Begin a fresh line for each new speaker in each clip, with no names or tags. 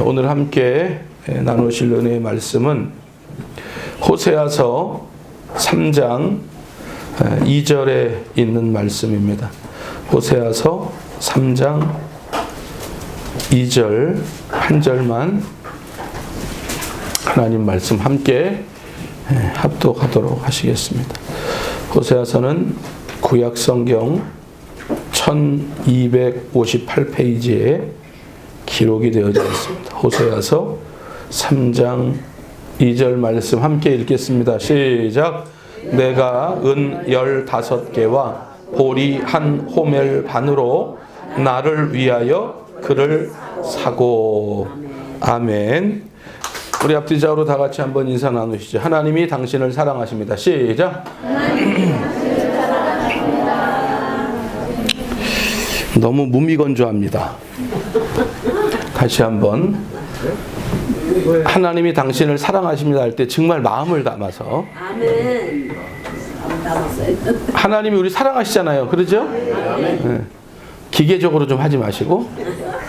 오늘 함께 나누실 은혜의 말씀은 호세아서 3장 2절에 있는 말씀입니다. 호세아서 3장 2절 한 절만 하나님 말씀 함께 합독하도록 하시겠습니다. 호세아서는 구약 성경 1258페이지에 기록이 되어져 있습니다. 호세아서 3장 2절 말씀 함께 읽겠습니다. 시작. 내가 은 15개와 보리 한 호멜 반으로 나를 위하여 그를 사고. 아멘. 우리 앞뒤자로 다 같이 한번 인사 나누시죠. 하나님이 당신을 사랑하십니다. 시작. 너무 무미건조합니다. 다시 한번. 하나님이 당신을 사랑하십니다 할 때 정말 마음을 담아서.
아멘.
하나님이 우리 사랑하시잖아요. 그러죠? 네. 기계적으로 좀 하지 마시고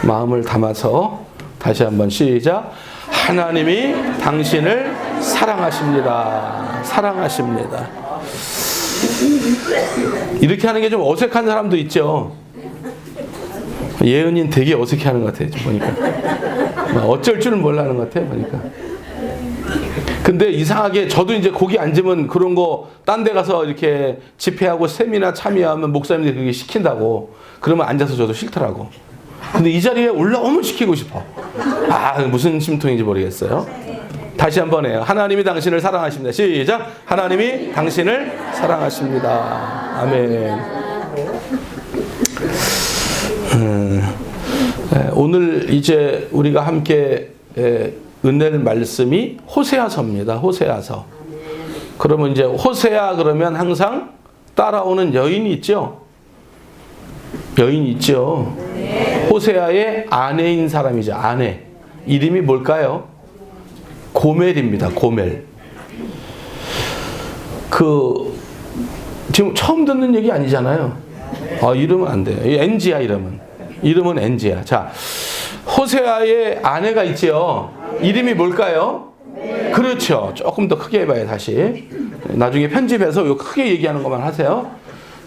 마음을 담아서 다시 한번 시작. 하나님이 당신을 사랑하십니다. 사랑하십니다. 이렇게 하는 게 좀 어색한 사람도 있죠. 예은이는 되게 어색해하는 것 같아요. 보니까 어쩔 줄은 몰라하는 것 같아요. 보니까. 근데 이상하게 저도 이제 거기 앉으면 그런 거 딴 데 가서 이렇게 집회하고 세미나 참여하면 목사님들이 그게 시킨다고 그러면 앉아서 저도 싫더라고. 근데 이 자리에 올라오면 시키고 싶어. 무슨 심통인지 모르겠어요. 다시 한번 해요. 하나님이 당신을 사랑하십니다. 시작. 하나님이 당신을 사랑하십니다. 아멘. 오늘 이제 우리가 함께 은혜를 말씀이 호세아서입니다. 호세아서. 그러면 이제 호세아 그러면 항상 따라오는 여인이 있죠. 여인이 있죠. 호세아의 아내인 사람이죠. 아내. 이름이 뭘까요? 고멜입니다. 고멜. 지금 처음 듣는 얘기 아니잖아요. 이름은 안 돼요. 엔지야 이름은. 이름은 엔지야. 자, 호세아의 아내가 있죠. 이름이 뭘까요? 그렇죠. 조금 더 크게 해봐요. 다시. 나중에 편집해서 크게 얘기하는 것만 하세요.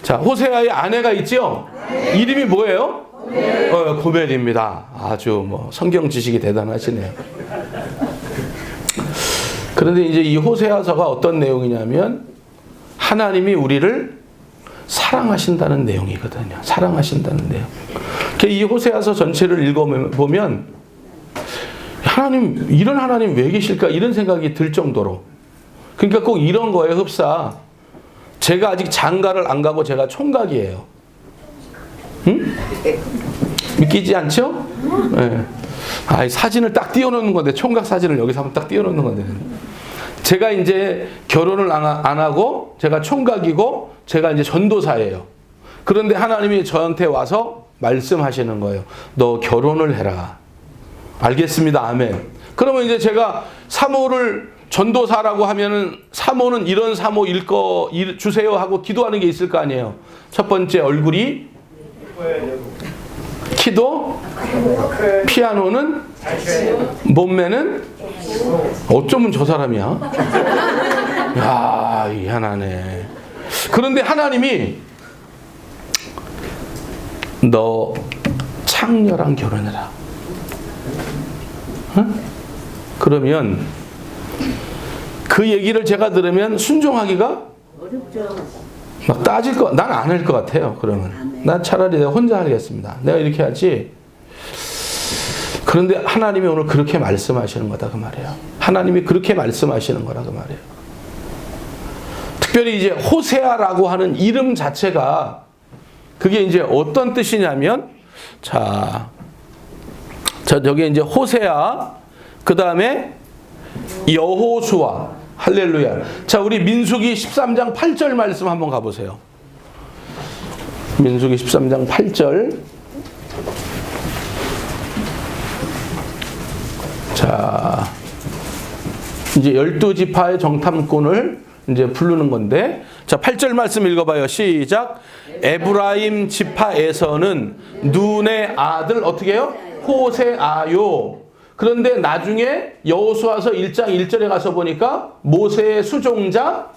자, 호세아의 아내가 있죠. 이름이 뭐예요? 고멜입니다. 아주 성경 지식이 대단하시네요. 그런데 이제 이 호세아서가 어떤 내용이냐면 하나님이 우리를 사랑하신다는 내용이거든요. 사랑하신다는 내용. 이 호세아서 전체를 읽어보면 하나님, 이런 하나님 왜 계실까? 이런 생각이 들 정도로. 그러니까 꼭 이런 거예요. 흡사. 제가 아직 장가를 안 가고 제가 총각이에요. 응? 믿기지 않죠? 네. 사진을 딱 띄워놓는 건데, 총각 사진을 여기서 한번 딱 띄워놓는 건데. 제가 이제 결혼을 안 하고 제가 총각이고 제가 이제 전도사예요. 그런데 하나님이 저한테 와서 말씀하시는 거예요. 너 결혼을 해라. 알겠습니다. 아멘. 그러면 이제 제가 사모를 전도사라고 하면은 사모는 이런 사모일 거 주세요 하고 기도하는 게 있을 거 아니에요. 첫 번째 얼굴이, 키도, 피아노는, 몸매는, 어쩌면 저 사람이야. 희한하네. 그런데 하나님이 너 창녀랑 결혼해라. 그러면 그 얘기를 제가 들으면 순종하기가
어렵죠.
막 따질 거, 난 안 할 것 같아요. 그러면 난 차라리 내가 혼자 하겠습니다. 내가 이렇게 하지. 그런데 하나님이 오늘 그렇게 말씀하시는 거다 그 말이에요. 하나님이 그렇게 말씀하시는 거라 그 말이에요. 특별히 이제 호세아라고 하는 이름 자체가 그게 이제 어떤 뜻이냐면 저기 이제 호세아, 그 다음에 여호수아, 할렐루야. 자, 우리 민수기 13장 8절 말씀 한번 가보세요. 민수기 13장 8절. 자, 이제 12지파의 정탐꾼을 이제 부르는 건데, 자, 8절 말씀 읽어봐요. 시작. 에브라임 지파에서는 눈의 아들 어떻게 해요? 호세아요. 그런데 나중에 여호수아서 1장 1절에 가서 보니까 모세의 수종자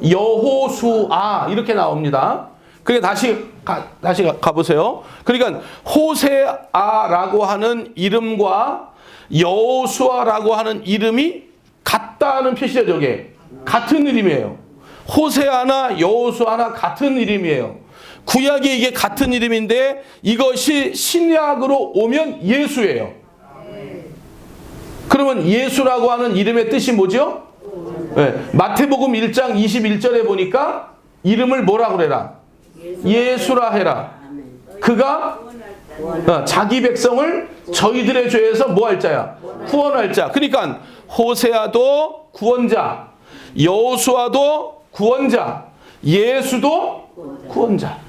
여호수아 이렇게 나옵니다. 그러니까 다시 가보세요. 그러니까 호세아라고 하는 이름과 여호수아라고 하는 이름이 같다는 표시죠. 저게 같은 이름이에요. 호세아나 여호수아나 같은 이름이에요. 구약에 이게 같은 이름인데 이것이 신약으로 오면 예수예요. 그러면 예수라고 하는 이름의 뜻이 뭐죠? 네. 마태복음 1장 21절에 보니까 이름을 뭐라 그래라? 예수라 해라. 그가 자기 백성을 저희들의 죄에서 뭐 할 자야? 구원할 자. 그러니까 호세아도 구원자, 여호수아도 구원자, 예수도 구원자.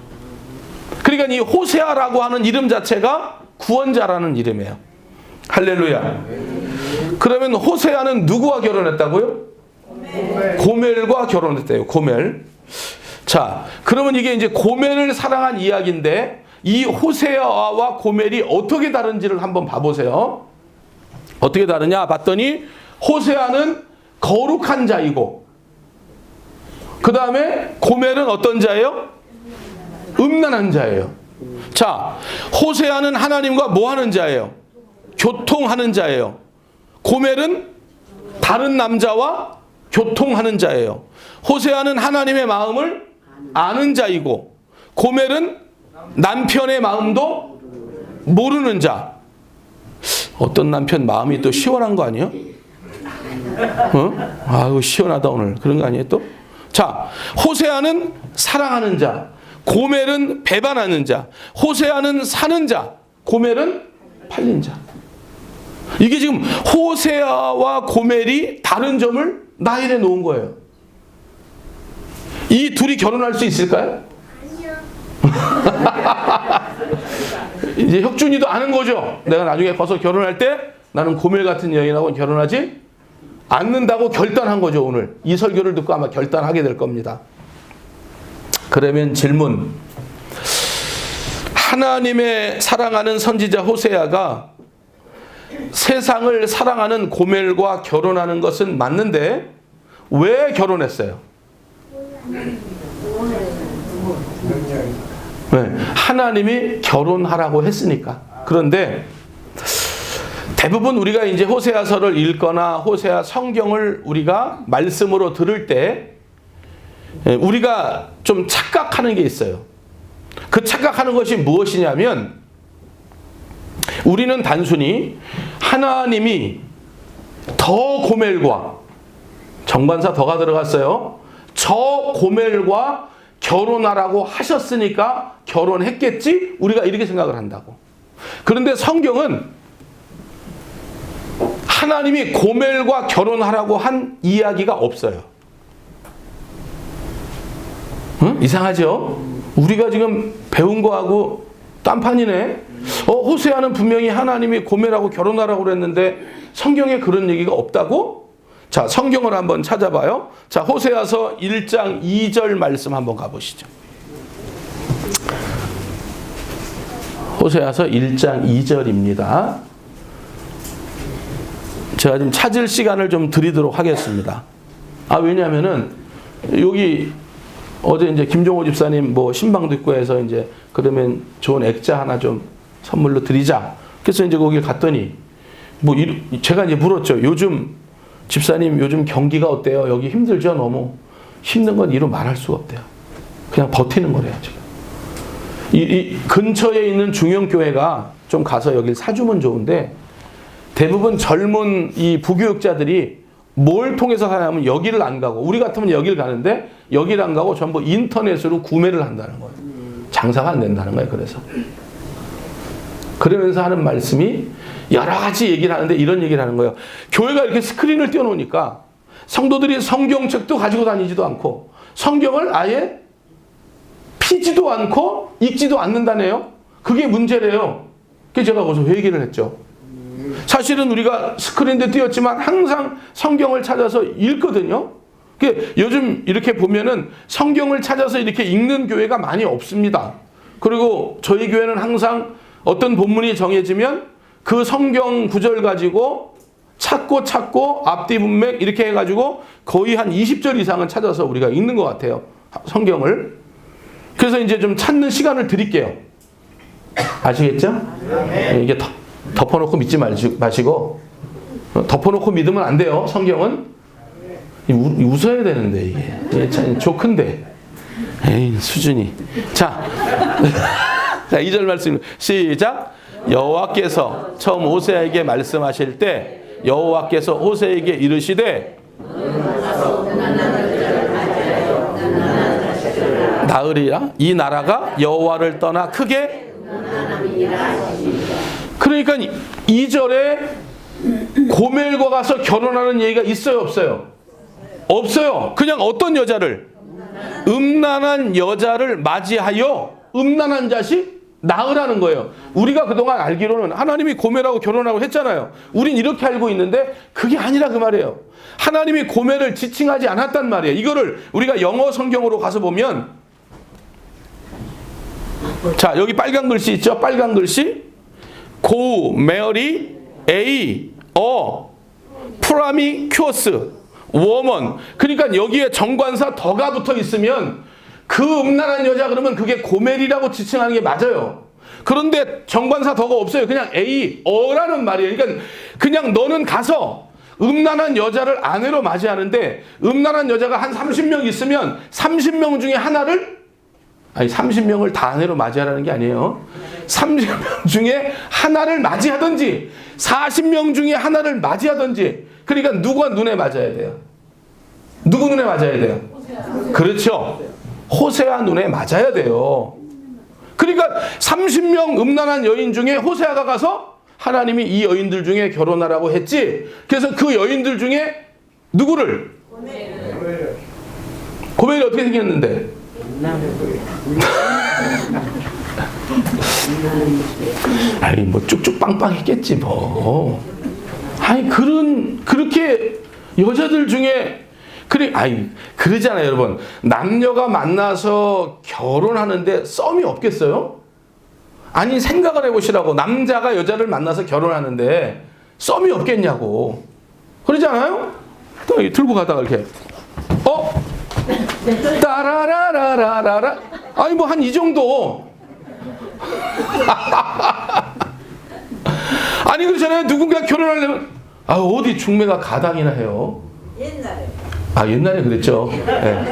그러니까 이 호세아라고 하는 이름 자체가 구원자라는 이름이에요. 할렐루야. 그러면 호세아는 누구와 결혼했다고요? 고멜과 결혼했대요. 고멜. 자, 그러면 이게 이제 고멜을 사랑한 이야기인데 이 호세아와 고멜이 어떻게 다른지를 한번 봐보세요. 어떻게 다르냐 봤더니 호세아는 거룩한 자이고 그 다음에 고멜은 어떤 자예요? 음란한 자예요. 자, 호세아는 하나님과 뭐 하는 자예요? 교통하는 자예요. 고멜은 다른 남자와 교통하는 자예요. 호세아는 하나님의 마음을 아는 자이고 고멜은 남편의 마음도 모르는 자. 어떤 남편 마음이 또 시원한 거 아니에요? 아유 시원하다 오늘. 그런 거 아니에요 또? 자, 호세아는 사랑하는 자, 고멜은 배반하는 자. 호세아는 사는 자, 고멜은 팔린 자. 이게 지금 호세아와 고멜이 다른 점을 나열해 놓은 거예요. 이 둘이 결혼할 수 있을까요? 이제 혁준이도 아는 거죠. 내가 나중에 커서 결혼할 때 나는 고멜 같은 여인하고 결혼하지 않는다고 결단한 거죠. 오늘 이 설교를 듣고 아마 결단하게 될 겁니다. 그러면 질문. 하나님의 사랑하는 선지자 호세아가 세상을 사랑하는 고멜과 결혼하는 것은 맞는데 왜 결혼했어요? 네, 하나님이 결혼하라고 했으니까. 그런데 대부분 우리가 이제 호세아서를 읽거나 호세아 성경을 우리가 말씀으로 들을 때 우리가 좀 착각하는 게 있어요. 그 착각하는 것이 무엇이냐면 우리는 단순히 하나님이 더 고멜과 정관사 더가 들어갔어요. 저 고멜과 결혼하라고 하셨으니까 결혼했겠지? 우리가 이렇게 생각을 한다고. 그런데 성경은 하나님이 고멜과 결혼하라고 한 이야기가 없어요. 응? 이상하죠? 우리가 지금 배운 거하고 딴판이네. 호세아는 분명히 하나님이 고멜하고 결혼하라고 그랬는데 성경에 그런 얘기가 없다고? 자, 성경을 한번 찾아봐요. 자, 호세아서 1장 2절 말씀 한번 가보시죠. 호세아서 1장 2절입니다. 제가 좀 찾을 시간을 좀 드리도록 하겠습니다. 왜냐면은 여기 어제 이제 김종호 집사님 뭐 신방 듣고 해서 이제 그러면 좋은 액자 하나 좀 선물로 드리자. 그래서 이제 거기 갔더니 제가 이제 물었죠. 집사님 요즘 경기가 어때요? 여기 힘들죠? 너무 힘든 건 이루 말할 수가 없대요. 그냥 버티는 거래요 지금. 이 근처에 있는 중형교회가 좀 가서 여길 사주면 좋은데 대부분 젊은 이 부교육자들이 뭘 통해서 가냐면 여기를 안 가고 우리 같으면 여기를 가는데 여기를 안 가고 전부 인터넷으로 구매를 한다는 거예요. 장사가 안 된다는 거예요. 그러면서 하는 말씀이 여러 가지 얘기를 하는데 이런 얘기를 하는 거예요. 교회가 이렇게 스크린을 띄워놓으니까 성도들이 성경책도 가지고 다니지도 않고 성경을 아예 피지도 않고 읽지도 않는다네요. 그게 문제래요. 그래서 제가 거기서 회개를 했죠. 사실은 우리가 스크린도 띄웠지만 항상 성경을 찾아서 읽거든요. 요즘 이렇게 보면은 성경을 찾아서 이렇게 읽는 교회가 많이 없습니다. 그리고 저희 교회는 항상 어떤 본문이 정해지면 그 성경 구절 가지고 찾고 앞뒤 문맥 이렇게 해가지고 거의 한 20절 이상은 찾아서 우리가 읽는 것 같아요. 성경을. 그래서 이제 좀 찾는 시간을 드릴게요. 아시겠죠? 이게 덮어놓고 믿지 마시고 덮어놓고 믿으면 안 돼요. 성경은 웃어야 되는데 이게 참 조큰데 에이 수준이. 자 2절 말씀 시작. 여호와께서 처음 호세아에게 말씀하실 때 여호와께서 호세에게 이르시되 나으리라 이 나라가 여호와를 떠나 크게. 그러니까 2절에 고멜과 가서 결혼하는 얘기가 있어요 없어요? 없어요. 그냥 어떤 여자를? 음란한 여자를 맞이하여 음란한 자식 낳으라는 거예요. 우리가 그동안 알기로는 하나님이 고멜하고 결혼하고 했잖아요. 우린 이렇게 알고 있는데 그게 아니라 그 말이에요. 하나님이 고멜을 지칭하지 않았단 말이에요. 이거를 우리가 영어 성경으로 가서 보면 자 여기 빨간 글씨 있죠? 빨간 글씨 고, 메리, 에이, 프라미큐어스, 워먼. 그러니까 여기에 정관사 더가 붙어 있으면 그 음란한 여자 그러면 그게 고멜이라고 지칭하는 게 맞아요. 그런데 정관사 더가 없어요. 그냥 어라는 말이에요. 그러니까 그냥 너는 가서 음란한 여자를 아내로 맞이하는데 음란한 여자가 한 30명 있으면 30명 중에 하나를 30명을 다 아내로 맞이하라는 게 아니에요. 30명 중에 하나를 맞이하든지 40명 중에 하나를 맞이하든지. 그러니까 누가 눈에 맞아야 돼요? 누구 눈에 맞아야 돼요? 그렇죠. 호세아 눈에 맞아야 돼요. 그러니까 30명 음란한 여인 중에 호세아가 가서 하나님이 이 여인들 중에 결혼하라고 했지. 그래서 그 여인들 중에 누구를? 고멜이 어떻게 생겼는데? 아니 뭐 쭉쭉 빵빵했겠지 뭐. 아니 그렇게 여자들 중에 그러잖아요 여러분. 남녀가 만나서 결혼하는데 썸이 없겠어요? 아니 생각을 해보시라고. 남자가 여자를 만나서 결혼하는데 썸이 없겠냐고. 그러지 않아요? 들고 가다가 이렇게 따라라라라라. 아니 뭐 한 이 정도. 아니 그렇잖아요. 누군가 결혼하려면 어디 중매가 가당이나 해요. 옛날에 그랬죠. 네.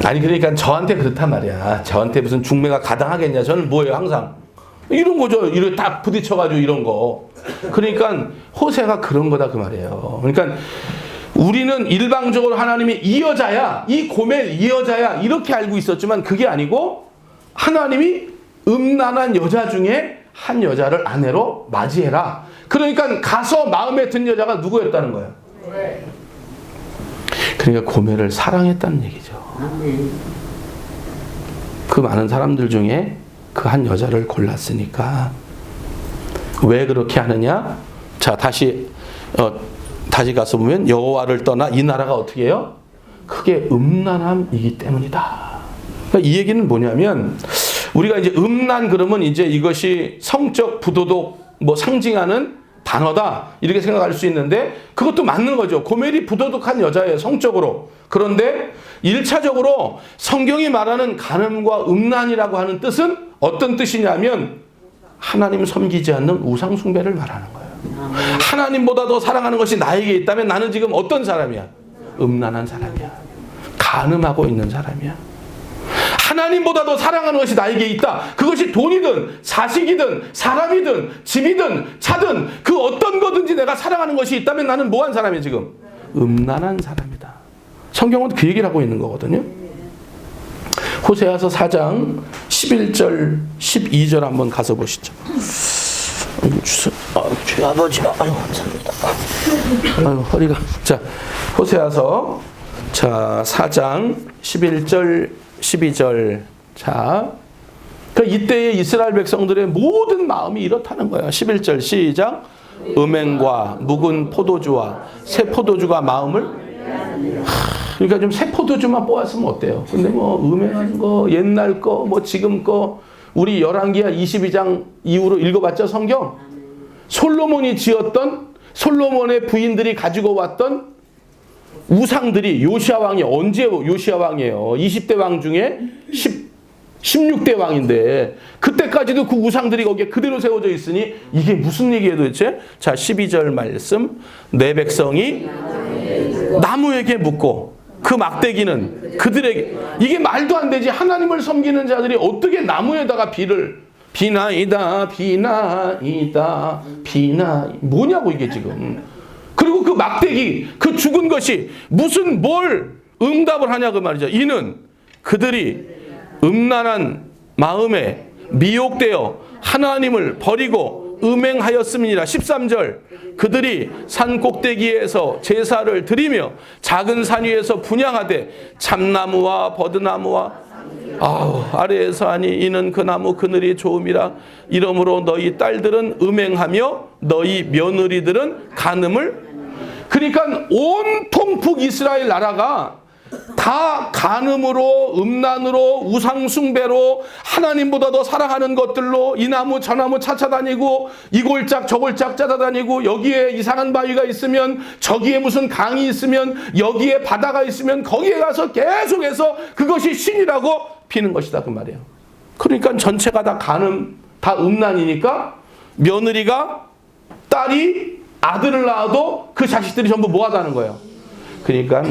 아니 그러니까 저한테 그렇단 말이야. 저한테 무슨 중매가 가당하겠냐. 저는 뭐예요 항상 이런 거죠. 이렇게 딱 부딪혀가지고 이런 거. 그러니까 호세가 그런 거다 그 말이에요. 그러니까 우리는 일방적으로 하나님이 이 여자야, 이 고멜 이 여자야 이렇게 알고 있었지만 그게 아니고 하나님이 음란한 여자 중에 한 여자를 아내로 맞이해라. 그러니까 가서 마음에 든 여자가 누구였다는 거예요? 그러니까 고멜을 사랑했다는 얘기죠. 그 많은 사람들 중에 그 한 여자를 골랐으니까. 왜 그렇게 하느냐? 자 다시 가서 보면 여호와를 떠나 이 나라가 어떻게 해요? 크게 음란함이기 때문이다. 그러니까 이 얘기는 뭐냐면 우리가 이제 음란 그러면 이제 이것이 성적 부도덕 뭐 상징하는 단어다 이렇게 생각할 수 있는데 그것도 맞는 거죠. 고멜이 부도덕한 여자예요 성적으로. 그런데 1차적으로 성경이 말하는 간음과 음란이라고 하는 뜻은 어떤 뜻이냐면 하나님 섬기지 않는 우상 숭배를 말하는 거예요. 하나님보다 더 사랑하는 것이 나에게 있다면 나는 지금 어떤 사람이야? 음란한 사람이야. 간음하고 있는 사람이야. 하나님보다 더 사랑하는 것이 나에게 있다. 그것이 돈이든 자식이든 사람이든 집이든 차든 그 어떤 거든지 내가 사랑하는 것이 있다면 나는 뭐한 사람이야 지금? 음란한 사람이다. 성경은 그 얘기를 하고 있는 거거든요. 호세아서 4장 11절 12절 한번 가서 보시죠. 주의 아버지, 감사합니다. 허리가. 자, 호세아서 4장 11절 12절. 자, 이때의 이스라엘 백성들의 모든 마음이 이렇다는 거예요. 11절 시작. 음행과 묵은 포도주와 새 포도주가 마음을. 그러니까 좀 새 포도주만 뽑았으면 어때요? 근데 뭐 음행한 거, 옛날 거, 뭐 지금 거, 우리 열왕기하 22장 이후로 읽어봤죠 성경? 솔로몬이 지었던, 솔로몬의 부인들이 가지고 왔던 우상들이, 요시아 왕이 언제 요시아 왕이에요? 20대 왕 중에 16대 왕인데 그때까지도 그 우상들이 거기에 그대로 세워져 있으니 이게 무슨 얘기예요 도대체? 자, 12절 말씀. 내 백성이 나무에게 묻고 그 막대기는 그들에게. 이게 말도 안 되지. 하나님을 섬기는 자들이 어떻게 나무에다가 비나이다 뭐냐고 이게 지금. 그리고 그 막대기, 그 죽은 것이 무슨 뭘 응답을 하냐 그 말이죠. 이는 그들이 음란한 마음에 미혹되어 하나님을 버리고 음행하였음이니라. 13절. 그들이 산 꼭대기에서 제사를 드리며 작은 산 위에서 분향하되 참나무와 버드나무와 아래에서 하니 이는 그 나무 그늘이 좋음이라. 이러므로 너희 딸들은 음행하며 너희 며느리들은 간음을. 그러니까 온통 북이스라엘 나라가 다 간음으로, 음란으로, 우상숭배로, 하나님보다 더 사랑하는 것들로 이 나무 저 나무 찾아다니고 이 골짝 저 골짝 찾아다니고 여기에 이상한 바위가 있으면 저기에 무슨 강이 있으면 여기에 바다가 있으면 거기에 가서 계속해서 그것이 신이라고 피는 것이다 그 말이에요. 그러니까 전체가 다 간음, 다 음란이니까 며느리가, 딸이 아들을 낳아도 그 자식들이 전부 뭐하다는 거예요. 그러니까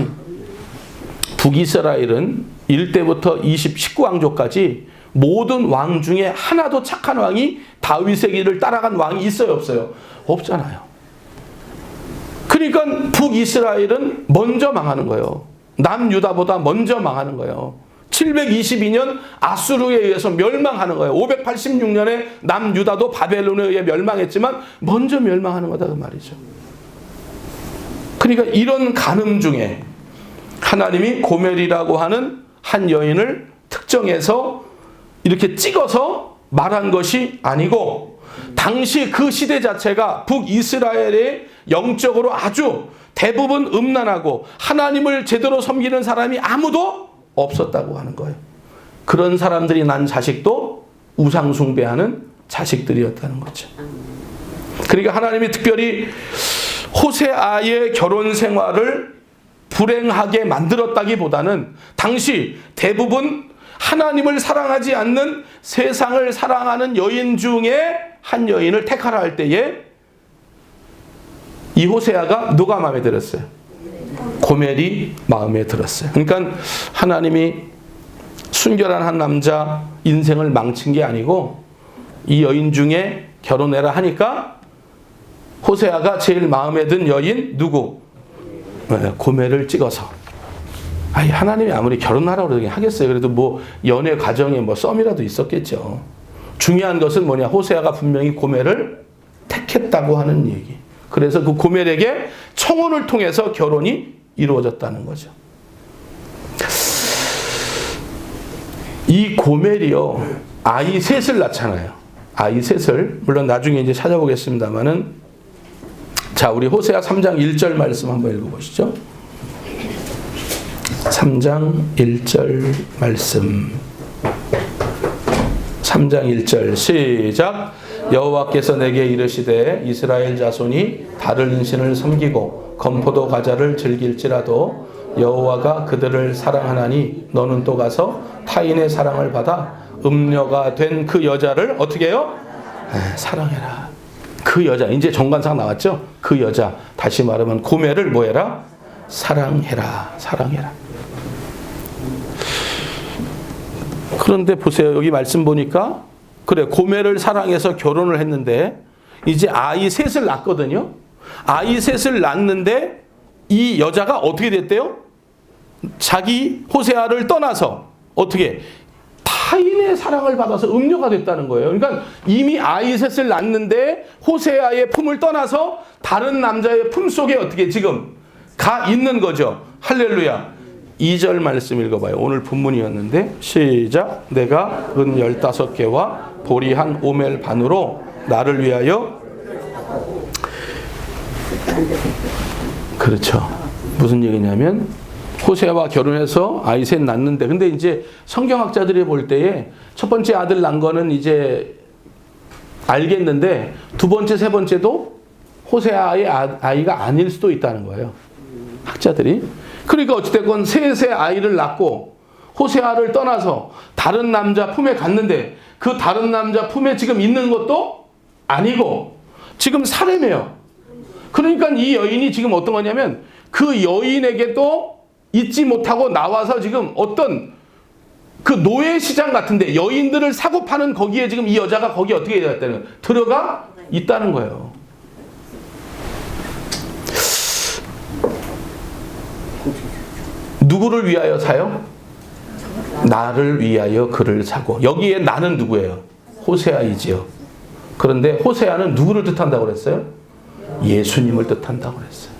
북이스라엘은 1대부터 19왕조까지 모든 왕 중에 하나도 착한 왕이 다윗의 길을 따라간 왕이 있어요 없어요? 없잖아요. 그러니까 북이스라엘은 먼저 망하는 거예요. 남유다보다 먼저 망하는 거예요. 722년 아수르에 의해서 멸망하는 거예요. 586년에 남유다도 바벨론에 의해 멸망했지만 먼저 멸망하는 거다 그 말이죠. 그러니까 이런 간음 중에 하나님이 고멜이라고 하는 한 여인을 특정해서 이렇게 찍어서 말한 것이 아니고, 당시 그 시대 자체가 북이스라엘의 영적으로 아주 대부분 음란하고 하나님을 제대로 섬기는 사람이 아무도 없었다고 하는 거예요. 그런 사람들이 난 자식도 우상숭배하는 자식들이었다는 거죠. 그러니까 하나님이 특별히 호세아의 결혼 생활을 불행하게 만들었다기보다는 당시 대부분 하나님을 사랑하지 않는 세상을 사랑하는 여인 중에 한 여인을 택하라 할 때에 이 호세아가 누가 마음에 들었어요? 고멜이 마음에 들었어요. 그러니까 하나님이 순결한 한 남자 인생을 망친 게 아니고 이 여인 중에 결혼해라 하니까 호세아가 제일 마음에 든 여인 누구? 고멜을 찍어서. 아니, 하나님이 아무리 결혼하라고 그러긴 하겠어요. 그래도 뭐 연애 과정에 뭐 썸이라도 있었겠죠. 중요한 것은 뭐냐? 호세아가 분명히 고멜을 택했다고 하는 얘기. 그래서 그 고멜에게 청혼을 통해서 결혼이 이루어졌다는 거죠. 이 고멜이요, 아이 셋을 낳잖아요. 아이 셋을, 물론 나중에 이제 찾아보겠습니다만은, 자, 우리 호세아 3장 1절 말씀 한번 읽어보시죠. 3장 1절 말씀. 3장 1절 시작. 여호와께서 내게 이르시되 이스라엘 자손이 다른 신을 섬기고 건포도 과자를 즐길지라도 여호와가 그들을 사랑하나니 너는 또 가서 타인의 사랑을 받아 음녀가 된 그 여자를 어떻게 해요? 사랑해라. 그 여자, 이제 정관상 나왔죠? 그 여자, 다시 말하면 고멜을 뭐해라? 사랑해라. 사랑해라. 그런데 보세요. 여기 말씀 보니까 그래, 고멜을 사랑해서 결혼을 했는데 이제 아이 셋을 낳거든요. 아이 셋을 낳는데 이 여자가 어떻게 됐대요? 자기 호세아를 떠나서 어떻게? 타인의 사랑을 받아서 음녀가 됐다는 거예요. 그러니까 이미 아이 셋을 낳는데 호세아의 품을 떠나서 다른 남자의 품 속에 어떻게 지금 가 있는 거죠. 할렐루야. 2절 말씀 읽어봐요. 오늘 본문이었는데 시작. 내가 은 15개와 보리 한 오멜 반으로 나를 위하여. 그렇죠. 무슨 얘기냐면 호세아와 결혼해서 아이 셋 낳는데, 근데 이제 성경학자들이 볼 때에 첫 번째 아들 낳은 거는 이제 알겠는데 두 번째, 세 번째도 호세아의 아이가 아닐 수도 있다는 거예요. 학자들이. 그러니까 어찌됐건 셋의 아이를 낳고 호세아를 떠나서 다른 남자 품에 갔는데 그 다른 남자 품에 지금 있는 것도 아니고 지금 사례매요. 그러니까 이 여인이 지금 어떤 거냐면 그 여인에게도 잊지 못하고 나와서 지금 어떤 그 노예 시장 같은데 여인들을 사고 파는 거기에 지금 이 여자가 거기 어떻게 되었다는 거예요? 들어가 있다는 거예요. 누구를 위하여 사요? 나를 위하여 그를 사고. 여기에 나는 누구예요? 호세아이지요. 그런데 호세아는 누구를 뜻한다고 그랬어요? 예수님을 뜻한다고 그랬어요.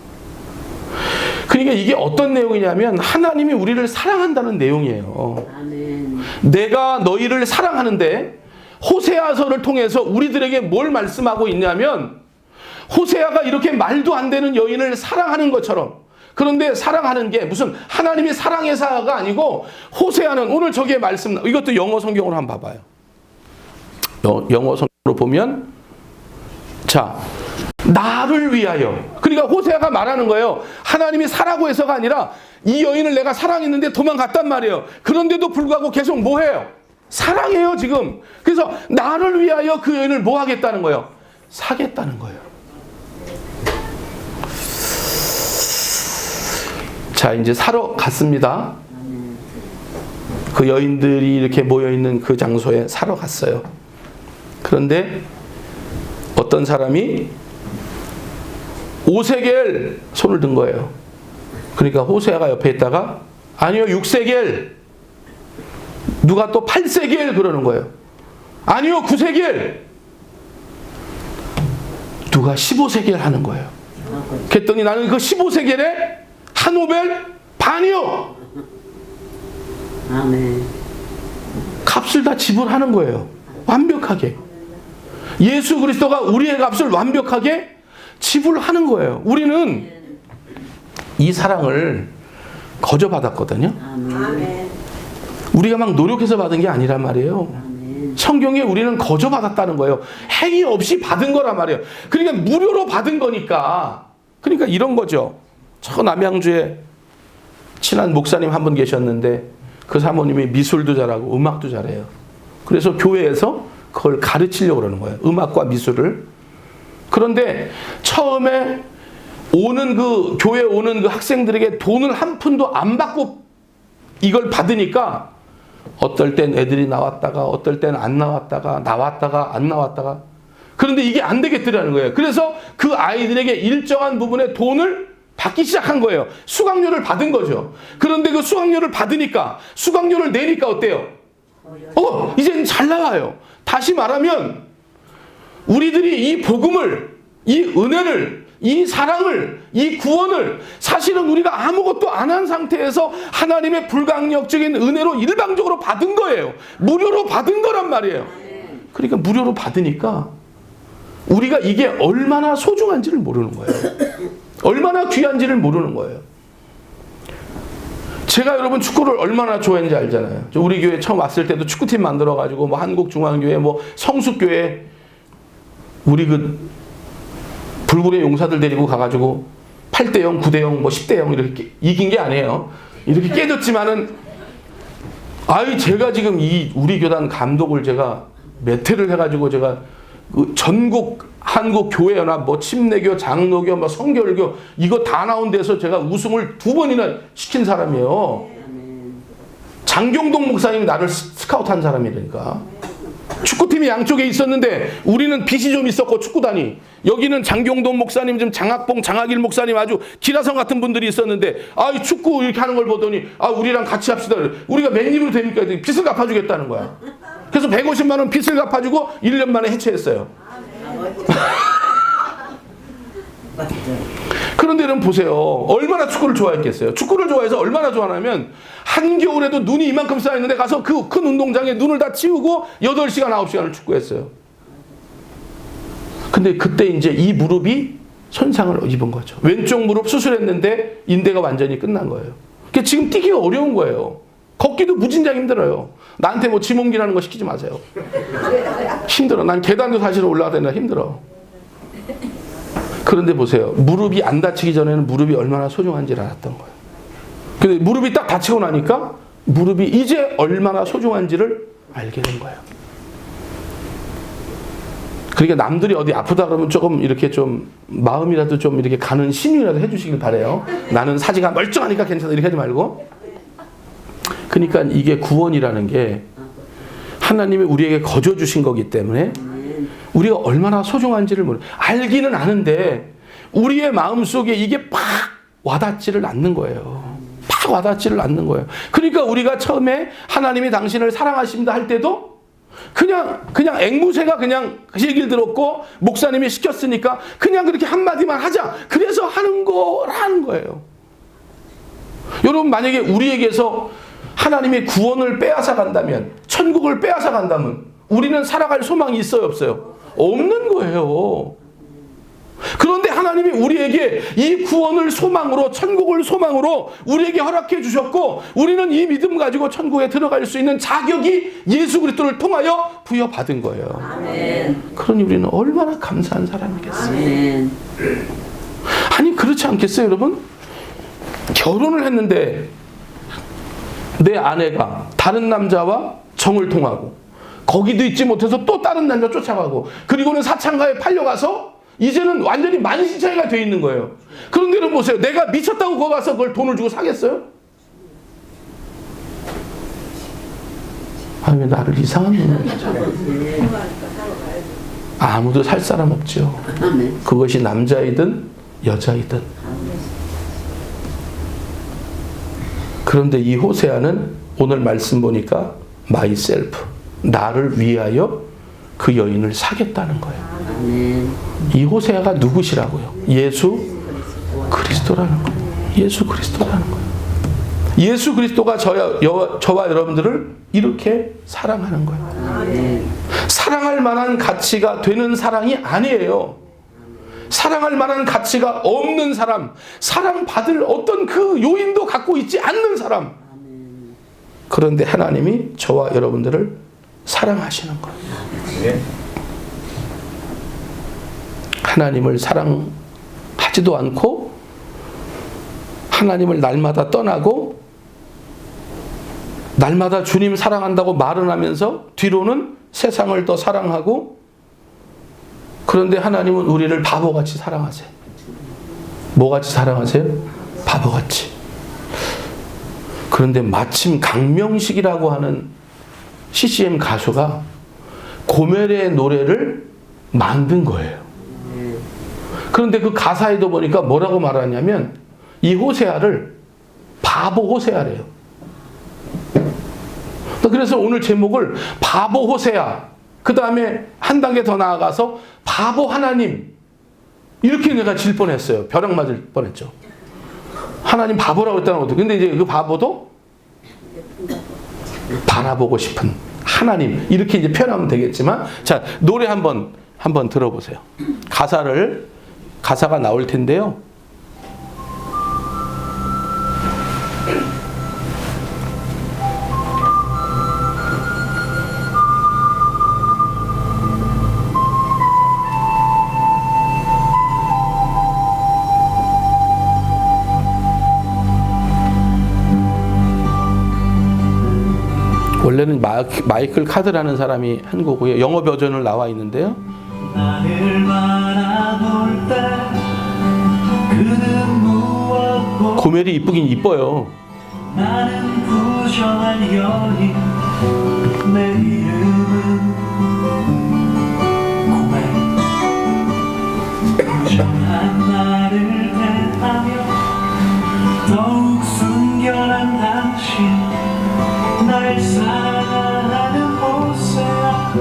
그러니까 이게 어떤 내용이냐면 하나님이 우리를 사랑한다는 내용이에요. 아멘. 내가 너희를 사랑하는데 호세아서를 통해서 우리들에게 뭘 말씀하고 있냐면 호세아가 이렇게 말도 안 되는 여인을 사랑하는 것처럼, 그런데 사랑하는 게 무슨 하나님이 사랑해서가 아니고 호세아는 오늘 저기에 말씀, 이것도 영어 성경으로 한번 봐봐요. 영어 성경으로 보면 자, 나를 위하여. 그러니까 호세아가 말하는 거예요. 하나님이 사라고 해서가 아니라 이 여인을 내가 사랑했는데 도망갔단 말이에요. 그런데도 불구하고 계속 뭐 해요? 사랑해요 지금. 그래서 나를 위하여 그 여인을 뭐 하겠다는 거예요? 사겠다는 거예요. 자, 이제 사러 갔습니다. 그 여인들이 이렇게 모여있는 그 장소에 사러 갔어요. 그런데 어떤 사람이 5세겔 손을 든 거예요. 그러니까 호세아가 옆에 있다가 아니요 6세겔, 누가 또 8세겔 그러는 거예요. 아니요 9세겔, 누가 15세겔 하는 거예요. 그랬더니 나는 그 15세겔에 한 오벨 반이요. 아멘. 값을 다 지불하는 거예요. 완벽하게. 예수 그리스도가 우리의 값을 완벽하게 지불하는 거예요. 우리는 이 사랑을 거저 받았거든요. 아멘. 우리가 막 노력해서 받은 게 아니란 말이에요. 아멘. 성경에 우리는 거저 받았다는 거예요. 행위 없이 받은 거란 말이에요. 그러니까 무료로 받은 거니까. 그러니까 이런 거죠. 저 남양주에 친한 목사님 한 분 계셨는데 그 사모님이 미술도 잘하고 음악도 잘해요. 그래서 교회에서 그걸 가르치려고 그러는 거예요. 음악과 미술을. 그런데 처음에 오는 그 교회 오는 그 학생들에게 돈을 한 푼도 안 받고 이걸 받으니까 어떨 땐 애들이 나왔다가 어떨 땐 안 나왔다가 나왔다가 안 나왔다가, 그런데 이게 안 되겠더라는 거예요. 그래서 그 아이들에게 일정한 부분의 돈을 받기 시작한 거예요. 수강료를 받은 거죠. 그런데 그 수강료를 받으니까, 수강료를 내니까 어때요? 이제는 잘 나와요. 다시 말하면 우리들이 이 복음을, 이 은혜를, 이 사랑을, 이 구원을 사실은 우리가 아무것도 안 한 상태에서 하나님의 불강력적인 은혜로 일방적으로 받은 거예요. 무료로 받은 거란 말이에요. 그러니까 무료로 받으니까 우리가 이게 얼마나 소중한지를 모르는 거예요. 얼마나 귀한지를 모르는 거예요. 제가 여러분 축구를 얼마나 좋아했는지 알잖아요. 우리 교회 처음 왔을 때도 축구팀 만들어가지고 뭐 한국중앙교회, 뭐 성숙교회, 우리 그 불굴의 용사들 데리고 가가지고 8대0, 9대0, 뭐 10대0 이렇게 이긴 게 아니에요. 이렇게 깨졌지만은, 제가 지금 이 우리 교단 감독을 제가 몇 회를 해가지고 제가 그 전국 한국 교회연합, 뭐 침례교, 장로교, 뭐 성결교 이거 다 나온 데서 제가 우승을 2번이나 시킨 사람이에요. 장경동 목사님이 나를 스카우트한 사람이니까. 축구팀이 양쪽에 있었는데 우리는 빚이 좀 있었고 축구단이, 여기는 장경동 목사님, 좀 장학봉, 장학일 목사님, 아주 기라성 같은 분들이 있었는데 축구 이렇게 하는 걸 보더니 우리랑 같이 합시다. 우리가 맨입으로 되니까 빚을 갚아주겠다는 거야. 그래서 150만 원 빚을 갚아주고 1년 만에 해체했어요. 그런데 여러분 보세요. 얼마나 축구를 좋아했겠어요. 축구를 좋아해서 얼마나 좋아하냐면 한겨울에도 눈이 이만큼 쌓였는데 가서 그 큰 운동장에 눈을 다 치우고 8시간 9시간을 축구했어요. 근데 그때 이제 이 무릎이 손상을 입은 거죠. 왼쪽 무릎 수술했는데 인대가 완전히 끝난 거예요. 그러니까 지금 뛰기가 어려운 거예요. 걷기도 무진장 힘들어요. 나한테 뭐 짐 옮기라는 거 시키지 마세요. 힘들어. 난 계단도 사실 올라가다 힘들어. 그런데 보세요. 무릎이 안 다치기 전에는 무릎이 얼마나 소중한지를 알았던 거예요. 근데 무릎이 딱 다치고 나니까 무릎이 이제 얼마나 소중한지를 알게 된 거예요. 그러니까 남들이 어디 아프다 그러면 조금 이렇게 좀 마음이라도 좀 이렇게 가는 신유라도 해주시길 바래요. 나는 사지가 멀쩡하니까 괜찮아 이렇게 하지 말고. 그러니까 이게 구원이라는 게 하나님이 우리에게 거저 주신 거기 때문에 우리가 얼마나 소중한지를 알기는 아는데 우리의 마음속에 이게 팍 와닿지를 않는 거예요. 팍 와닿지를 않는 거예요. 그러니까 우리가 처음에 하나님이 당신을 사랑하십니다 할 때도 그냥 앵무새가 그냥 그 얘기를 들었고 목사님이 시켰으니까 그냥 그렇게 한마디만 하자. 그래서 하는 거예요. 여러분 만약에 우리에게서 하나님이 구원을 빼앗아 간다면, 천국을 빼앗아 간다면 우리는 살아갈 소망이 있어요, 없어요? 없는 거예요. 그런데 하나님이 우리에게 이 구원을 소망으로, 천국을 소망으로 우리에게 허락해 주셨고 우리는 이 믿음 가지고 천국에 들어갈 수 있는 자격이 예수 그리스도를 통하여 부여받은 거예요. 아멘. 그러니 우리는 얼마나 감사한 사람이겠어요. 아멘. 아니 그렇지 않겠어요, 여러분? 결혼을 했는데 내 아내가 다른 남자와 정을 통하고 거기도 잊지 못해서 또 다른 남자 쫓아가고 그리고는 사창가에 팔려가서 이제는 완전히 만신창이가 돼 있는 거예요. 그런데 여러분 보세요. 내가 미쳤다고 거기 가서 그걸 돈을 주고 사겠어요? 아, 왜 나를 이상한 놈을 아무도 살 사람 없죠. 그것이 남자이든 여자이든. 그런데 이 호세아는 오늘 말씀 보니까 myself, 나를 위하여 그 여인을 사겠다는 거예요. 이 호세아가 누구시라고요? 예수 그리스도라는 거예요. 예수 그리스도라는 거예요. 예수 그리스도가 저와 여러분들을 이렇게 사랑하는 거예요. 사랑할 만한 가치가 되는 사랑이 아니에요. 사랑할 만한 가치가 없는 사람, 사랑받을 어떤 그 요인도 갖고 있지 않는 사람. 그런데 하나님이 저와 여러분들을 사랑하시는 거예요. 하나님을 사랑하지도 않고 하나님을 날마다 떠나고 날마다 주님 사랑한다고 말은 하면서 뒤로는 세상을 더 사랑하고 그런데 하나님은 우리를 바보같이 사랑하세요. 뭐같이 사랑하세요? 바보같이. 그런데 마침 강명식이라고 하는 CCM 가수가 고멜의 노래를 만든 거예요. 그런데 그 가사에도 보니까 뭐라고 말하냐면 이 호세아를 바보 호세아래요. 그래서 오늘 제목을 바보 호세아, 그 다음에 한 단계 더 나아가서 바보 하나님, 이렇게 내가 질 뻔했어요. 벼락 맞을 뻔했죠. 하나님 바보라고 했다는 것도. 근데 이제 그 바보도 바라보고 싶은 하나님, 이렇게 이제 표현하면 되겠지만, 자, 노래 한번 들어보세요. 가사가 나올 텐데요. 원래는 마이클 카드라는 사람이 한 곡이에요. 영어 버전을 나와 있는데요. 고멜이 이쁘긴 이뻐요. 나는 부정한 여인, 내 이름은 고멜. 부정한 나를 대하며 더욱 순결한 당신, 날 사랑하는 호세아,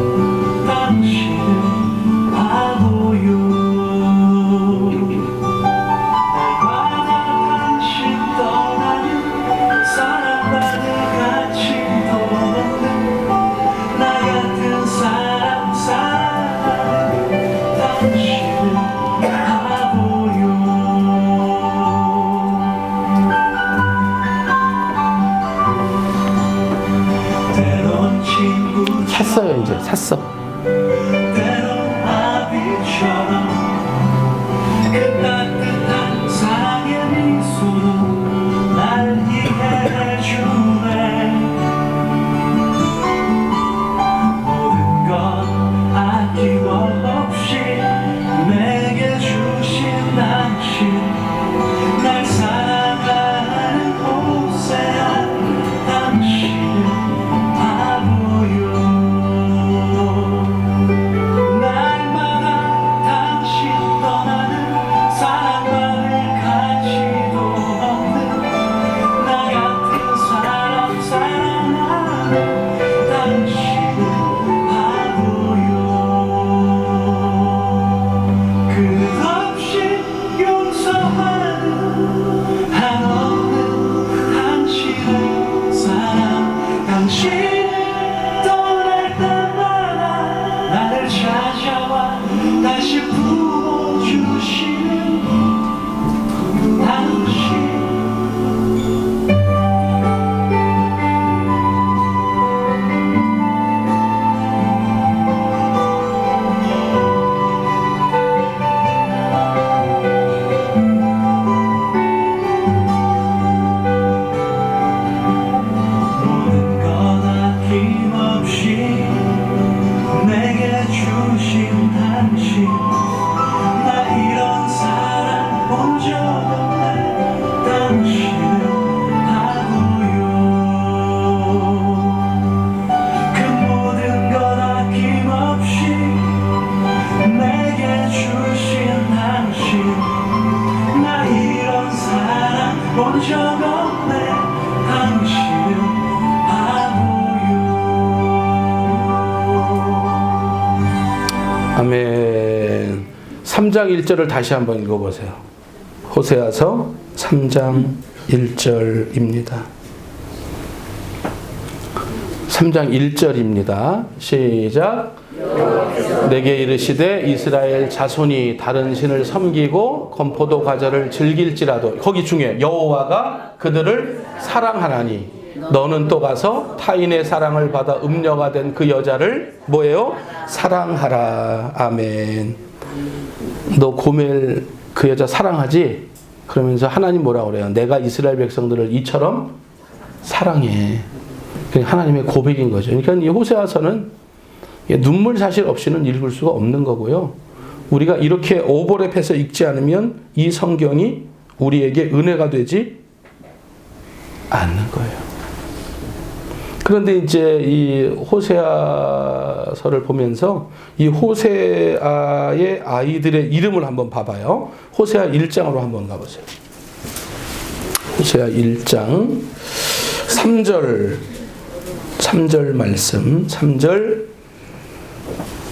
당신은 바보요. 날마다 당신 떠나는 사랑받을 가치도 없는 나 같은 사람 탔어.
때론 아비처럼 그 따뜻한 사랑의 미소로 날 이해해주네. 모든 건 아낌없이 내게 주신 당신, 날 사랑하는 호세아, 당신은 바보요. 날마다 당신 떠나는 사랑만을 가지도 없는 나 같은 사람 사랑하는 당신은 바보요. 끝없이 용서하는 한없는 당신의 사랑, 당신이 떠날 때마다 나를 찾아와 다시 부어주시는 당신. 모든 건 아낌없이 내게 주신 당신, 나 이런 사랑 본 적 없네. 당신은 바보요. 그 모든 건 아낌없이 내게 주신 당신, 나 이런 사랑 본 적 없네. 당신은 바보요.
아멘. 3장 1절을 다시 한번 읽어보세요. 호세아서 3장 1절입니다. 3장 1절입니다. 시작. 내게 이르시되 이스라엘 자손이 다른 신을 섬기고 건포도 과자를 즐길지라도, 거기 중에 여호와가 그들을 사랑하나니 너는 또 가서 타인의 사랑을 받아 음녀가 된 그 여자를 뭐예요? 사랑하라. 아멘. 너 고멜 그 여자 사랑하지? 그러면서 하나님 뭐라 그래요? 내가 이스라엘 백성들을 이처럼 사랑해. 그게 하나님의 고백인 거죠. 그러니까 이 호세아서는 눈물 사실 없이는 읽을 수가 없는 거고요. 우리가 이렇게 오버랩해서 읽지 않으면 이 성경이 우리에게 은혜가 되지 않는 거예요. 그런데 이제 이 호세아서를 보면서 이 호세아의 아이들의 이름을 한번 봐봐요. 호세아 1장으로 한번 가보세요. 호세아 1장 3절 말씀, 3절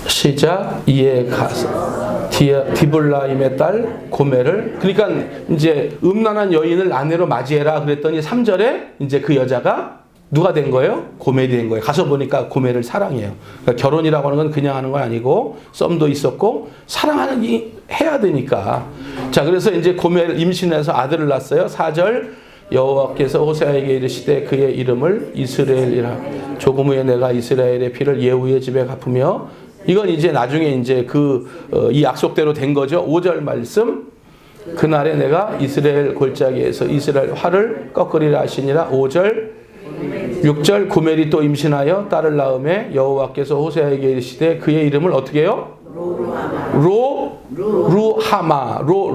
시작. 이에 가서 디블라임의 딸 고멜을, 그러니까 이제 음란한 여인을 아내로 맞이해라 그랬더니 3절에 이제 그 여자가 누가 된 거예요? 고멜이 된 거예요. 가서 보니까 고멜을 사랑해요. 그러니까 결혼이라고 하는 건 그냥 하는 건 아니고 썸도 있었고 사랑하는 게 해야 되니까. 자, 그래서 이제 고멜 임신해서 아들을 낳았어요. 4절 여호와께서 호세아에게 이르시되 그의 이름을 이스라엘이라. 조금 후에 내가 이스라엘의 피를 예후의 집에 갚으며, 이건 이제 나중에 이제 이 약속대로 된 거죠. 5절 말씀. 그날에 내가 이스라엘 골짜기에서 이스라엘 활을 꺾으리라 하시니라. 5절 6절 고멜이 또 임신하여 딸을 낳음에 여호와께서 호세아에게 이르시되 그의 이름을 어떻게 해요?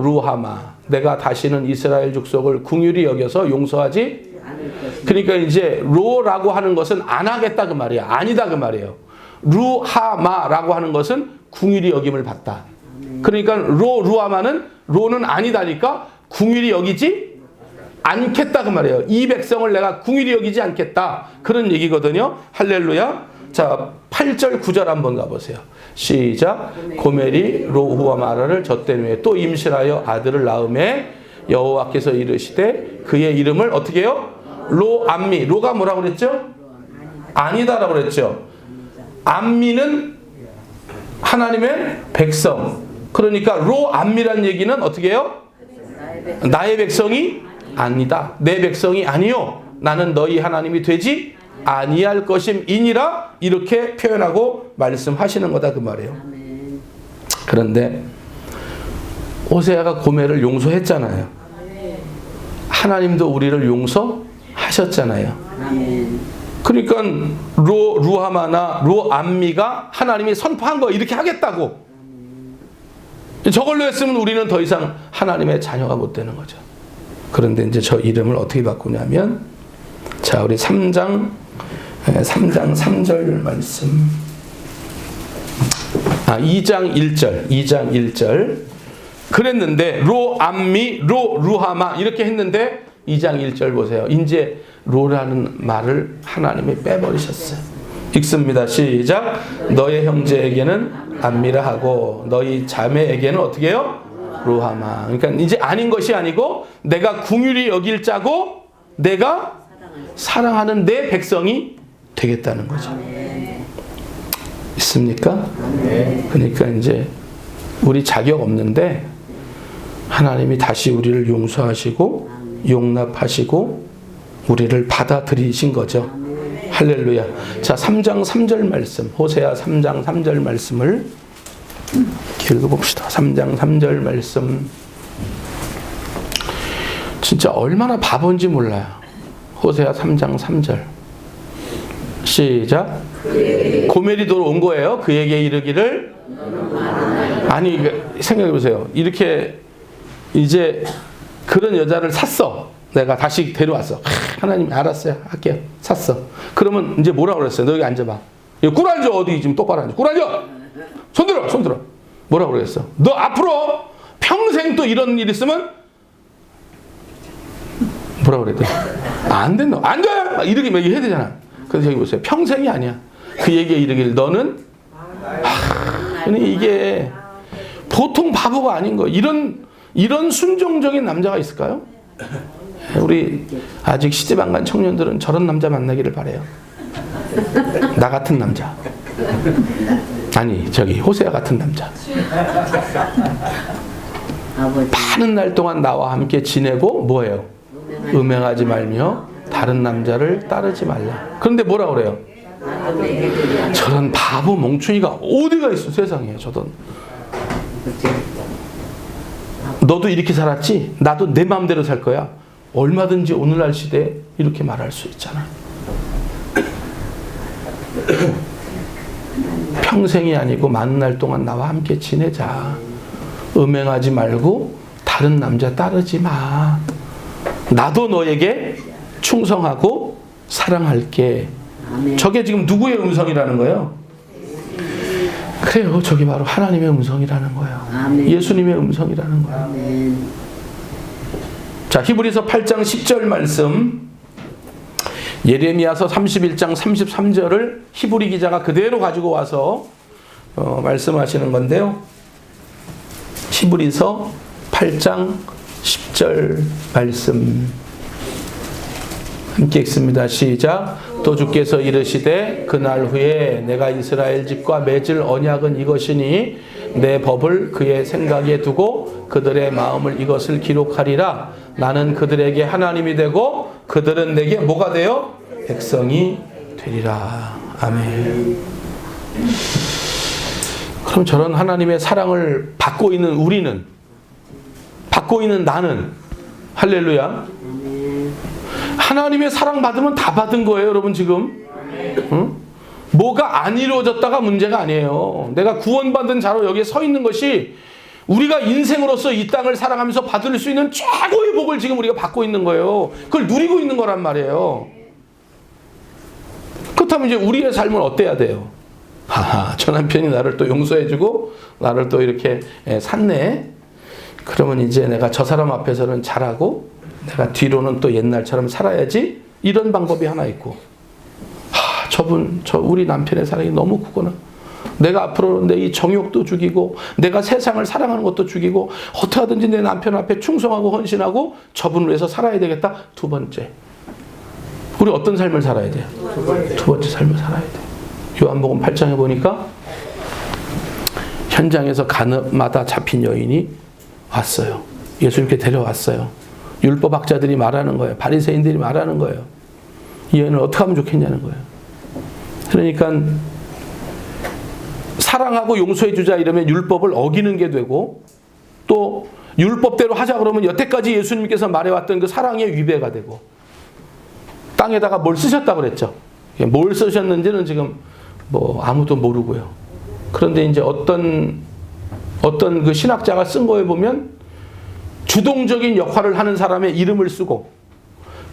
루하마. 내가 다시는 이스라엘 족속을 궁휼히 여겨서 용서하지. 그러니까 이제 로라고 하는 것은 안 하겠다 그 말이야. 아니다 그 말이에요. 루하마라고 하는 것은 궁휼히 여김을 받다. 그러니까 루하마는 로는 아니다니까 궁휼히 여기지 않겠다 그 말이에요. 이 백성을 내가 궁휼히 여기지 않겠다. 그런 얘기거든요. 할렐루야. 자, 8절 9절 한번 가보세요. 시작. 고멜이 로후아마라를 젖된 후에 또 임신하여 아들을 낳음에 여호와께서 이르시되 그의 이름을 어떻게 해요? 로암미. 로가 뭐라고 그랬죠? 아니다라고 그랬죠. 암미는 하나님의 백성. 그러니까 로암미란 얘기는 어떻게 해요? 나의 백성이 아니다. 내 백성이 아니요. 나는 너희 하나님이 되지 아니할 것임이니라. 이렇게 표현하고 말씀하시는 거다 그 말이에요. 그런데 호세아가 고멜을 용서했잖아요. 하나님도 우리를 용서하셨잖아요. 그러니까 루하마나 로암미가 하나님이 선포한 거 이렇게 하겠다고. 저걸로 했으면 우리는 더 이상 하나님의 자녀가 못 되는 거죠. 그런데 이제 저 이름을 어떻게 바꾸냐면, 자, 우리 3장 3절 말씀. 2장 1절. 그랬는데 로암미 루하마 이렇게 했는데 2장 1절 보세요. 이제 로라는 말을 하나님이 빼버리셨어요. 읽습니다. 시작. 너의 형제에게는 암미라 하고 너희 자매에게는 어떻게 해요? 루하마. 그러니까 이제 아닌 것이 아니고 내가 궁휼히 여길 자고 내가 사랑하는 내 백성이 되겠다는 거죠. 있습니까? 그러니까 이제 우리 자격 없는데 하나님이 다시 우리를 용서하시고 용납하시고 우리를 받아들이신 거죠. 할렐루야. 자, 3장 3절 말씀, 호세아 3장 3절 말씀을 읽어봅시다. 3장 3절 말씀. 진짜 얼마나 바본지 몰라요. 호세아 3장 3절. 시작. 고멜이 돌아온 거예요. 그에게 이르기를. 아니, 생각해보세요. 이렇게 이제 그런 여자를 샀어. 내가 다시 데려왔어. 하나님 알았어요. 할게요. 샀어. 그러면 이제 뭐라고 그랬어요? 너 여기 앉아봐. 꿀 앉아. 어디 지금 똑바로 앉아. 꿀 앉아. 손 들어. 뭐라고 그랬어? 너 앞으로 평생 또 이런 일 있으면 뭐라고 그랬대? 안 된다. 안 돼! 이렇게 막 해야 되잖아. 그래서 여기 보세요. 평생이 아니야. 그 얘기에 이르길 너는 이게 보통 바보가 아닌 거. 이런 순종적인 남자가 있을까요? 우리 아직 시집 안 간 청년들은 저런 남자 만나기를 바래요. 나 같은 남자. 아니, 저기 호세아 같은 남자. 많은 날 동안 나와 함께 지내고 뭐예요? 음행하지 말며 다른 남자를 따르지 말라. 그런데 뭐라 그래요? 저런 바보 멍충이가 어디가 있어 세상에. 저런. 너도 이렇게 살았지? 나도 내 마음대로 살 거야. 얼마든지 오늘날 시대에 이렇게 말할 수 있잖아. 평생이 아니고 많은 날 동안 나와 함께 지내자. 음행하지 말고 다른 남자 따르지 마. 나도 너에게 충성하고 사랑할게. 저게 지금 누구의 음성이라는 거예요? 그래요. 저게 바로 하나님의 음성이라는 거예요. 예수님의 음성이라는 거예요. 자, 히브리서 8장 10절 말씀. 예레미야서 31장 33절을 히브리 기자가 그대로 가지고 와서 말씀하시는 건데요. 히브리서 8장 10절 말씀 함께 읽습니다. 시작. 또 주께서 이르시되 그날 후에 내가 이스라엘 집과 맺을 언약은 이것이니 내 법을 그의 생각에 두고 그들의 마음을 이것을 기록하리라. 나는 그들에게 하나님이 되고 그들은 내게 뭐가 되어? 백성이 되리라. 아멘. 그럼 저런 하나님의 사랑을 받고 있는 우리는, 받고 있는 나는, 할렐루야, 하나님의 사랑 받으면 다 받은 거예요, 여러분. 지금 응? 뭐가 안 이루어졌다가 문제가 아니에요. 내가 구원받은 자로 여기에 서 있는 것이 우리가 인생으로서 이 땅을 살아가면서 받을 수 있는 최고의 복을 지금 우리가 받고 있는 거예요. 그걸 누리고 있는 거란 말이에요. 그렇다면 이제 우리의 삶은 어때야 돼요? 하하, 저 남편이 나를 또 용서해주고 나를 또 이렇게 샀네. 그러면 이제 내가 저 사람 앞에서는 잘하고 내가 뒤로는 또 옛날처럼 살아야지. 이런 방법이 하나 있고, 우리 남편의 사랑이 너무 크구나. 내가 앞으로 내 이 정욕도 죽이고 내가 세상을 사랑하는 것도 죽이고 어떻게 하든지 내 남편 앞에 충성하고 헌신하고 저분을 위해서 살아야 되겠다. 두 번째, 우리 어떤 삶을 살아야 돼요? 두 번째 삶을 살아야 돼요. 요한복음 8장에 보니까 현장에서 가늠하다 잡힌 여인이 왔어요. 예수님께 데려왔어요. 율법학자들이 말하는 거예요. 바리새인들이 말하는 거예요. 이 여인을 어떻게 하면 좋겠냐는 거예요. 그러니까 사랑하고 용서해 주자 이러면 율법을 어기는 게 되고, 또 율법대로 하자 그러면 여태까지 예수님께서 말해왔던 그 사랑의 위배가 되고, 땅에다가 뭘 쓰셨다고 그랬죠. 뭘 쓰셨는지는 지금 뭐 아무도 모르고요. 그런데 이제 어떤 그 신학자가 쓴 거에 보면 주동적인 역할을 하는 사람의 이름을 쓰고,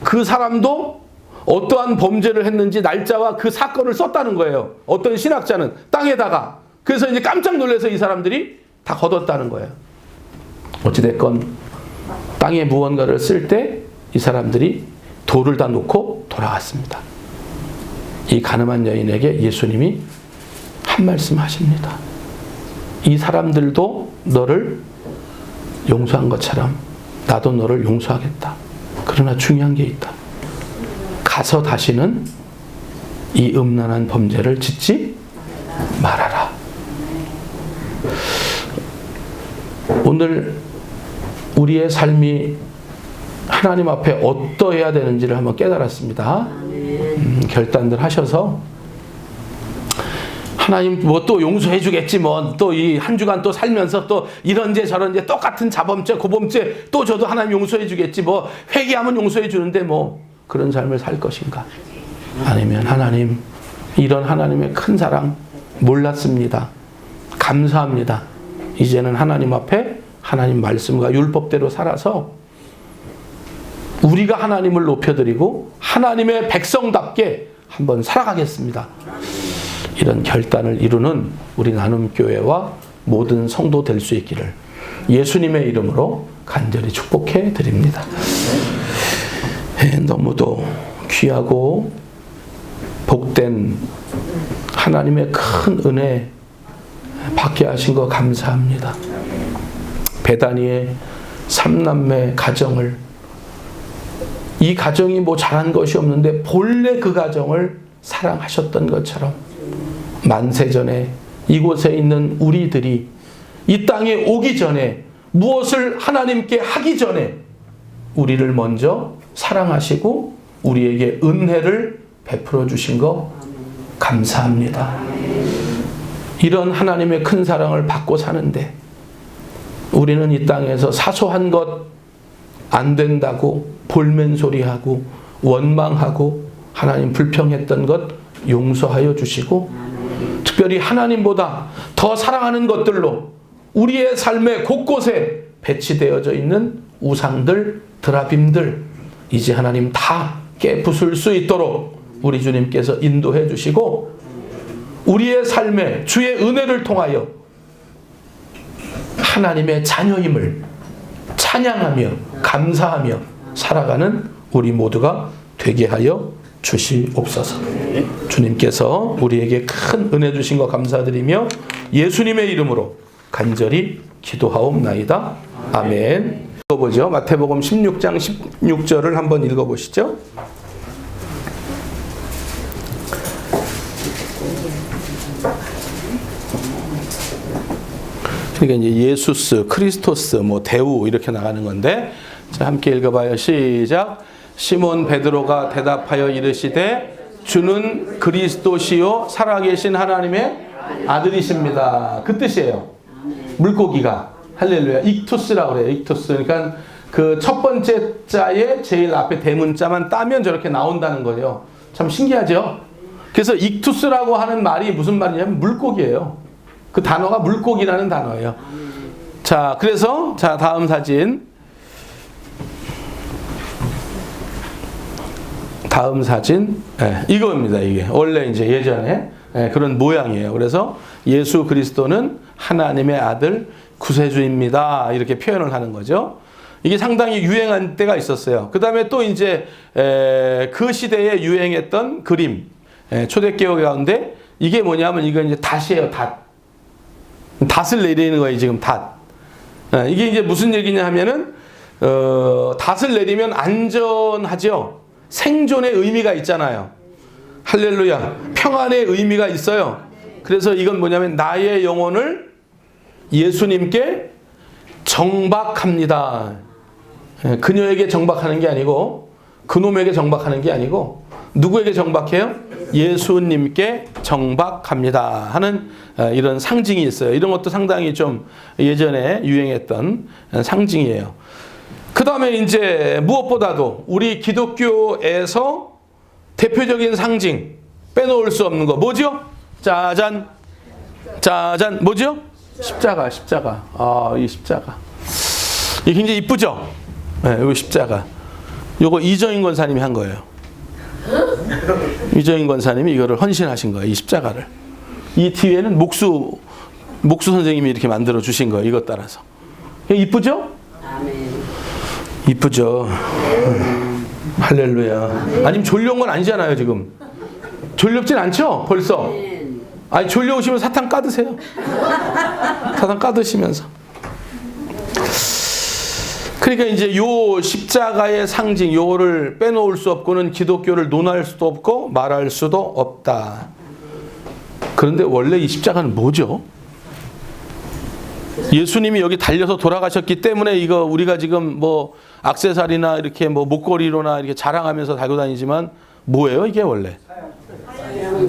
그 사람도 어떠한 범죄를 했는지 날짜와 그 사건을 썼다는 거예요. 어떤 신학자는 땅에다가. 그래서 이제 깜짝 놀라서 이 사람들이 다 걷었다는 거예요. 어찌됐건 땅에 무언가를 쓸 때 이 사람들이 돌을 다 놓고 돌아갔습니다. 이 가늠한 여인에게 예수님이 한 말씀 하십니다. 이 사람들도 너를 용서한 것처럼 나도 너를 용서하겠다. 그러나 중요한 게 있다. 가서 다시는 이 음란한 범죄를 짓지 말아라. 오늘 우리의 삶이 하나님 앞에 어떠해야 되는지를 한번 깨달았습니다. 결단들 하셔서 하나님 뭐 또 용서해 주겠지, 뭐 또 이 한 주간 또 살면서 또 이런제 저런제 똑같은 자범죄 고범죄 또 저도 하나님 용서해 주겠지, 뭐 회개하면 용서해 주는데 뭐 그런 삶을 살 것인가? 아니면 하나님, 이런 하나님의 큰 사랑 몰랐습니다. 감사합니다. 이제는 하나님 앞에 하나님 말씀과 율법대로 살아서 우리가 하나님을 높여드리고 하나님의 백성답게 한번 살아가겠습니다. 이런 결단을 이루는 우리 나눔교회와 모든 성도 될 수 있기를 예수님의 이름으로 간절히 축복해 드립니다. 너무도 귀하고 복된 하나님의 큰 은혜 받게 하신 거 감사합니다. 베다니의 3남매 가정을, 이 가정이 뭐 잘한 것이 없는데 본래 그 가정을 사랑하셨던 것처럼 만세전에 이곳에 있는 우리들이 이 땅에 오기 전에 무엇을 하나님께 하기 전에 우리를 먼저 사랑하시고 우리에게 은혜를 베풀어 주신 거 감사합니다. 이런 하나님의 큰 사랑을 받고 사는데 우리는 이 땅에서 사소한 것 안 된다고 볼멘소리하고 원망하고 하나님 불평했던 것 용서하여 주시고, 특별히 하나님보다 더 사랑하는 것들로 우리의 삶의 곳곳에 배치되어져 있는 우상들, 드라빔들 이제 하나님 다 깨부술 수 있도록 우리 주님께서 인도해 주시고, 우리의 삶에 주의 은혜를 통하여 하나님의 자녀임을 찬양하며 감사하며 살아가는 우리 모두가 되게 하여 주시옵소서. 주님께서 우리에게 큰 은혜 주신 거 감사드리며 예수님의 이름으로 간절히 기도하옵나이다. 아멘. 읽어보죠. 마태복음 16장 16절을 한번 읽어보시죠. 그러니까 이제 예수스, 크리스토스, 뭐 대우 이렇게 나가는 건데, 자, 함께 읽어봐요. 시작. 시몬 베드로가 대답하여 이르시되 주는 그리스도시요 살아계신 하나님의 아들이십니다. 그 뜻이에요. 물고기가 할렐루야. 익투스라고 그래요. 익투스. 그러니까 그 첫 번째 자의 제일 앞에 대문자만 따면 저렇게 나온다는 거예요. 참 신기하죠? 그래서 익투스라고 하는 말이 무슨 말이냐면 물고기예요. 그 단어가 물고기라는 단어예요. 자, 그래서 자, 다음 사진. 다음 사진. 네, 이겁니다. 이게 원래 이제 예전에 그런 모양이에요. 그래서 예수 그리스도는 하나님의 아들 구세주입니다. 이렇게 표현을 하는 거죠. 이게 상당히 유행한 때가 있었어요. 그 다음에 또 이제 그 시대에 유행했던 그림, 초대교회 가운데 이게 뭐냐면 이건 이제 닷이에요. 닷을 내리는 거예요. 지금 닷. 이게 이제 무슨 얘기냐 하면은 닷을 내리면 안전하죠. 생존의 의미가 있잖아요. 할렐루야. 평안의 의미가 있어요. 그래서 이건 뭐냐면 나의 영혼을 예수님께 정박합니다. 그녀에게 정박하는 게 아니고 그놈에게 정박하는 게 아니고 누구에게 정박해요? 예수님께 정박합니다 하는 이런 상징이 있어요. 이런 것도 상당히 좀 예전에 유행했던 상징이에요. 그 다음에 이제 무엇보다도 우리 기독교에서 대표적인 상징 빼놓을 수 없는 거 뭐죠? 짜잔, 짜잔, 뭐죠? 십자가, 십자가. 이 십자가. 이 굉장히 이쁘죠? 네, 이 십자가. 요거 이정인 권사님이 한 거예요. 이정인 권사님이 이거를 헌신하신 거예요. 이 십자가를. 이 뒤에는 목수 선생님이 이렇게 만들어 주신 거예요. 이것 따라서. 이쁘죠? 이쁘죠? 할렐루야. 아니면 졸려온 건 아니잖아요, 지금. 졸렵진 않죠? 벌써. 아니, 졸려오시면 사탕 까드세요. 사탕 까드시면서. 그러니까 이제 요 십자가의 상징, 요거를 빼놓을 수 없고는 기독교를 논할 수도 없고 말할 수도 없다. 그런데 원래 이 십자가는 뭐죠? 예수님이 여기 달려서 돌아가셨기 때문에 이거 우리가 지금 뭐 액세서리나 이렇게 뭐 목걸이로나 이렇게 자랑하면서 달고 다니지만 뭐예요 이게 원래?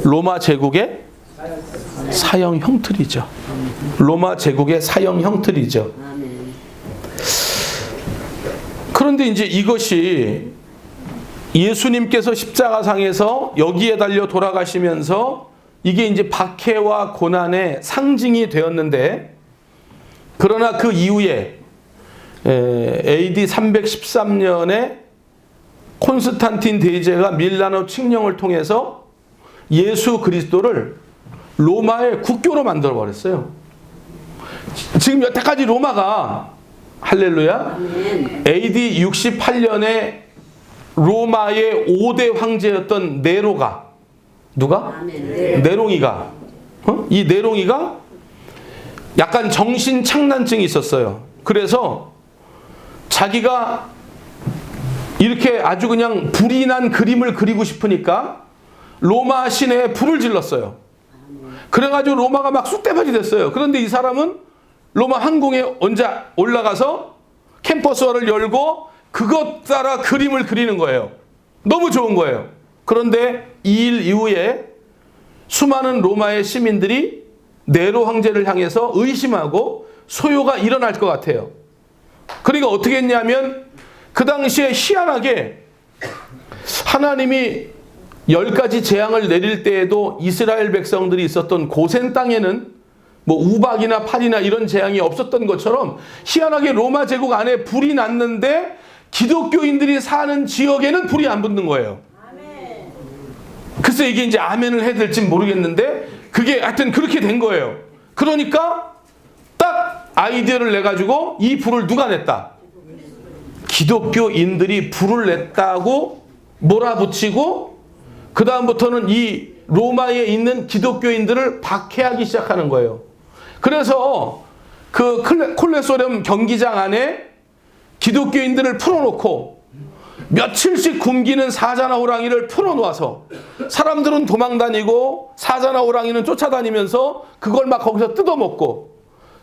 로마 제국의 사형 형틀이죠. 로마 제국의 사형 형틀이죠. 그런데 이제 이것이 예수님께서 십자가상에서 여기에 달려 돌아가시면서 이게 이제 박해와 고난의 상징이 되었는데, 그러나 그 이후에 AD 313년에 콘스탄틴 대제가 밀라노 칙령을 통해서 예수 그리스도를 로마의 국교로 만들어 버렸어요. 지금 여태까지 로마가 할렐루야 AD 68년에 로마의 5대 황제였던 네로가 누가? 네롱이가 이 네롱이가 약간 정신 착란증이 있었어요. 그래서 자기가 이렇게 아주 그냥 불이 난 그림을 그리고 싶으니까 로마 시내에 불을 질렀어요. 그래가지고 로마가 막 쑥대밭이 됐어요. 그런데 이 사람은 로마 항공에 혼자 올라가서 캠퍼스화를 열고 그것 따라 그림을 그리는 거예요. 너무 좋은 거예요. 그런데 이 일 이후에 수많은 로마의 시민들이 네로 황제를 향해서 의심하고 소요가 일어날 것 같아요. 그러니까 어떻게 했냐면 그 당시에 희한하게 하나님이 10가지 재앙을 내릴 때에도 이스라엘 백성들이 있었던 고센 땅에는 뭐 우박이나 팔이나 이런 재앙이 없었던 것처럼 희한하게 로마 제국 안에 불이 났는데 기독교인들이 사는 지역에는 불이 안 붙는 거예요. 글쎄 이게 이제 아멘을 해야 될지 모르겠는데 그게 하여튼 그렇게 된 거예요. 그러니까 딱 아이디어를 내가지고 이 불을 누가 냈다? 기독교인들이 불을 냈다고 몰아붙이고 그 다음부터는 이 로마에 있는 기독교인들을 박해하기 시작하는 거예요. 그래서 그 콜레소렘 경기장 안에 기독교인들을 풀어놓고 며칠씩 굶기는 사자나 호랑이를 풀어놓아서 사람들은 도망다니고 사자나 호랑이는 쫓아다니면서 그걸 막 거기서 뜯어먹고,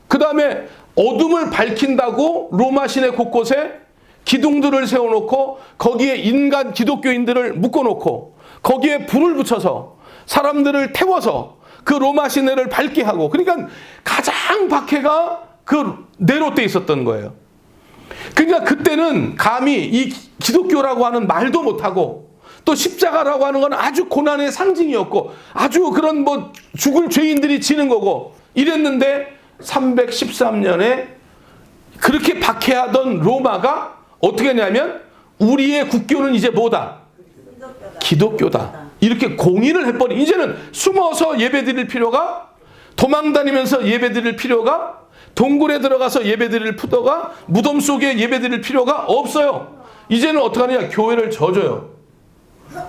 그 다음에 어둠을 밝힌다고 로마 시내 곳곳에 기둥들을 세워놓고 거기에 인간 기독교인들을 묶어놓고 거기에 불을 붙여서 사람들을 태워서 그 로마 시내를 밝게 하고, 그러니까 가장 박해가 그 네로 때 있었던 거예요. 그러니까 그때는 감히 이 기독교라고 하는 말도 못하고 또 십자가라고 하는 건 아주 고난의 상징이었고 아주 그런 뭐 죽을 죄인들이 지는 거고 이랬는데 313년에 그렇게 박해하던 로마가 어떻게 했냐면 우리의 국교는 이제 뭐다? 기독교다. 이렇게 공인을 해버린, 이제는 숨어서 예배드릴 필요가, 도망다니면서 예배드릴 필요가, 동굴에 들어가서 예배드릴 필요가, 무덤 속에 예배드릴 필요가 없어요. 이제는 어떻게 하느냐? 교회를 져줘요.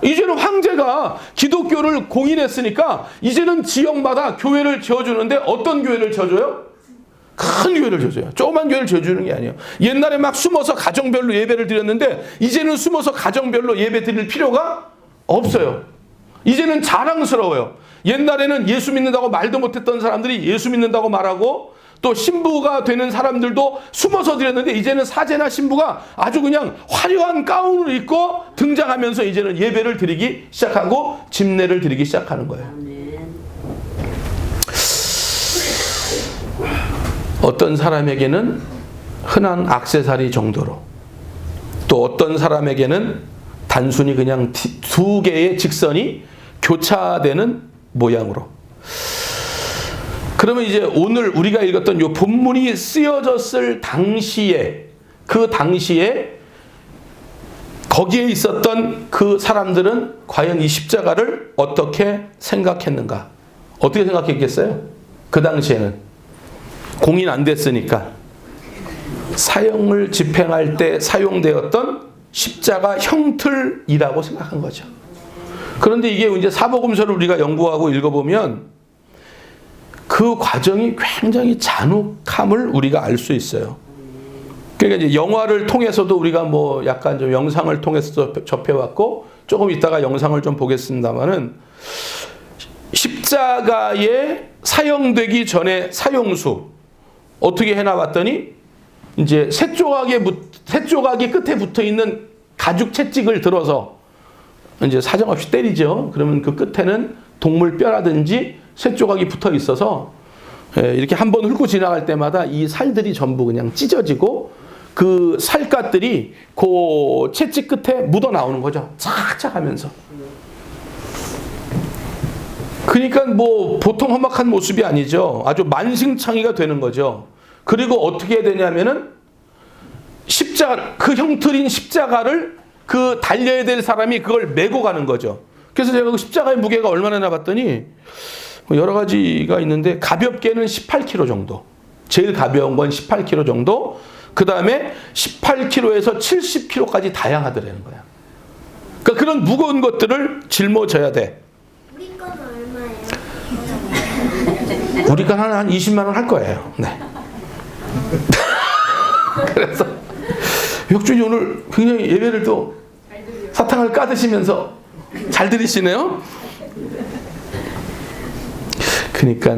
이제는 황제가 기독교를 공인했으니까 이제는 지역마다 교회를 지어주는데 어떤 교회를 지어줘요? 큰 교회를 지어줘요. 조그만 교회를 지어주는 게 아니에요. 옛날에 막 숨어서 가정별로 예배를 드렸는데 이제는 숨어서 가정별로 예배 드릴 필요가 없어요. 이제는 자랑스러워요. 옛날에는 예수 믿는다고 말도 못했던 사람들이 예수 믿는다고 말하고 또 신부가 되는 사람들도 숨어서 드렸는데 이제는 사제나 신부가 아주 그냥 화려한 가운을 입고 등장하면서 이제는 예배를 드리기 시작하고 집례를 드리기 시작하는 거예요. 어떤 사람에게는 흔한 액세서리 정도로, 또 어떤 사람에게는 단순히 그냥 두 개의 직선이 교차되는 모양으로. 그러면 이제 오늘 우리가 읽었던 이 본문이 쓰여졌을 당시에, 그 당시에 거기에 있었던 그 사람들은 과연 이 십자가를 어떻게 생각했는가? 어떻게 생각했겠어요? 그 당시에는 공인 안 됐으니까 사형을 집행할 때 사용되었던 십자가 형틀이라고 생각한 거죠. 그런데 이게 이제 사복음서를 우리가 연구하고 읽어보면 그 과정이 굉장히 잔혹함을 우리가 알 수 있어요. 그러니까 이제 영화를 통해서도 우리가 뭐 약간 좀 영상을 통해서 접해왔고, 조금 이따가 영상을 좀 보겠습니다만은, 십자가에 사형되기 전에 사형수 어떻게 해나왔더니 이제 새 조각이 끝에 붙어 있는 가죽 채찍을 들어서 이제 사정없이 때리죠. 그러면 그 끝에는 동물 뼈라든지 새 조각이 붙어 있어서 이렇게 한번 훑고 지나갈 때마다 이 살들이 전부 그냥 찢어지고 그 살갗들이 그 채찍 끝에 묻어 나오는 거죠. 착착 하면서. 그러니까 뭐 보통 험악한 모습이 아니죠. 아주 만신창이가 되는 거죠. 그리고 어떻게 되냐면은 십자가, 그 형틀인 십자가를 그 달려야 될 사람이 그걸 메고 가는 거죠. 그래서 제가 그 십자가의 무게가 얼마나 봤더니 여러 가지가 있는데, 가볍게는 18kg 정도, 제일 가벼운 건 18kg 정도, 그 다음에 18kg에서 70kg까지 다양하더라는 거야. 그러니까 그런 무거운 것들을 짊어져야 돼.
우리 건 얼마예요?
우리 건 한 20만 원 할 거예요. 네. 그래서 혁준이 오늘 굉장히 예배를 또 사탕을 까드시면서 잘 들으시네요. 그러니까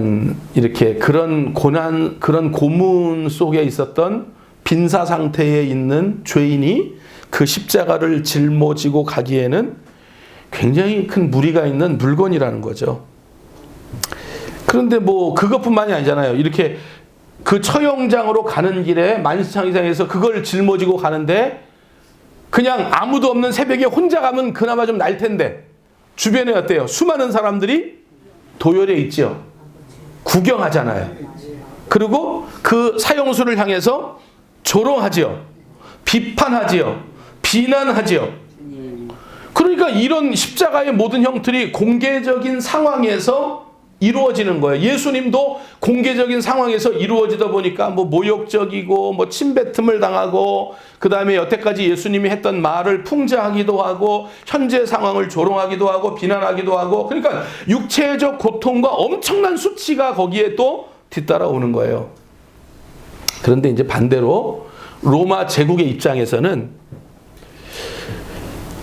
이렇게 그런 고난, 그런 고문 속에 있었던 빈사 상태에 있는 죄인이 그 십자가를 짊어지고 가기에는 굉장히 큰 무리가 있는 물건이라는 거죠. 그런데 뭐 그것뿐만이 아니잖아요. 이렇게 그 처형장으로 가는 길에 만신창이상에서 그걸 짊어지고 가는데 그냥 아무도 없는 새벽에 혼자 가면 그나마 좀 날 텐데, 주변에 어때요? 수많은 사람들이 도열에 있죠. 구경하잖아요. 그리고 그 사형수를 향해서 조롱하지요. 비판하지요. 비난하지요. 그러니까 이런 십자가의 모든 형틀이 공개적인 상황에서 이루어지는 거예요. 예수님도 공개적인 상황에서 이루어지다 보니까 뭐 모욕적이고 뭐 침뱉음을 당하고, 그 다음에 여태까지 예수님이 했던 말을 풍자하기도 하고, 현재 상황을 조롱하기도 하고 비난하기도 하고, 그러니까 육체적 고통과 엄청난 수치가 거기에 또 뒤따라오는 거예요. 그런데 이제 반대로 로마 제국의 입장에서는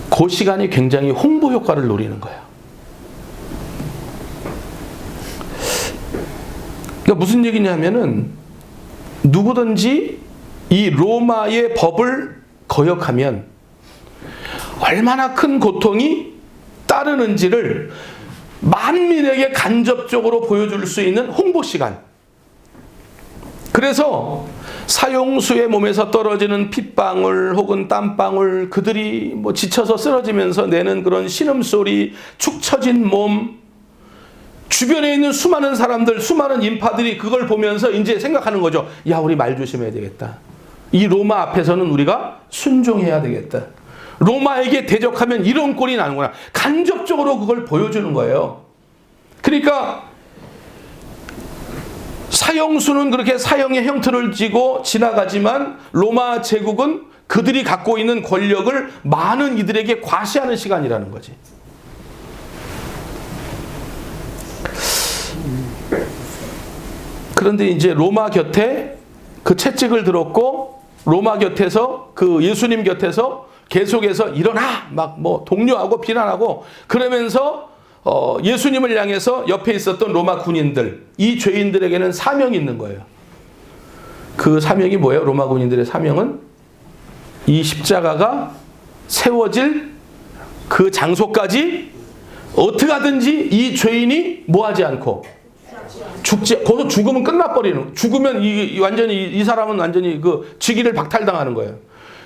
그 시간이 굉장히 홍보 효과를 노리는 거예요. 그러니까 무슨 얘기냐면은, 누구든지 이 로마의 법을 거역하면 얼마나 큰 고통이 따르는지를 만민에게 간접적으로 보여줄 수 있는 홍보 시간. 그래서 사형수의 몸에서 떨어지는 핏방울 혹은 땀방울, 그들이 뭐 지쳐서 쓰러지면서 내는 그런 신음소리, 축 처진 몸, 주변에 있는 수많은 사람들, 수많은 인파들이 그걸 보면서 이제 생각하는 거죠. 야, 우리 말 조심해야 되겠다. 이 로마 앞에서는 우리가 순종해야 되겠다. 로마에게 대적하면 이런 꼴이 나는구나. 간접적으로 그걸 보여주는 거예요. 그러니까 사형수는 그렇게 사형의 형틀을 쥐고 지나가지만, 로마 제국은 그들이 갖고 있는 권력을 많은 이들에게 과시하는 시간이라는 거지. 그런데 이제 로마 곁에 그 채찍을 들었고, 로마 곁에서 그 예수님 곁에서 계속해서 일어나 막 뭐 독려하고 비난하고 그러면서 예수님을 향해서 옆에 있었던 로마 군인들, 이 죄인들에게는 사명이 있는 거예요. 그 사명이 뭐예요? 로마 군인들의 사명은 이 십자가가 세워질 그 장소까지 어떻게 하든지 이 죄인이 뭐하지 않고 죽지, 거기서 죽으면 끝나버리는, 죽으면 완전히 이 사람은 완전히 그 직위를 박탈당하는 거예요.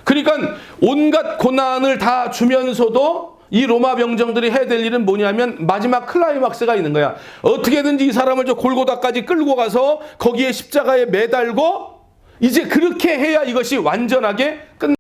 그러니까 온갖 고난을 다 주면서도 이 로마 병정들이 해야 될 일은 뭐냐면 마지막 클라이막스가 있는 거야. 어떻게든지 이 사람을 저 골고다까지 끌고 가서 거기에 십자가에 매달고 이제 그렇게 해야 이것이 완전하게 끝나.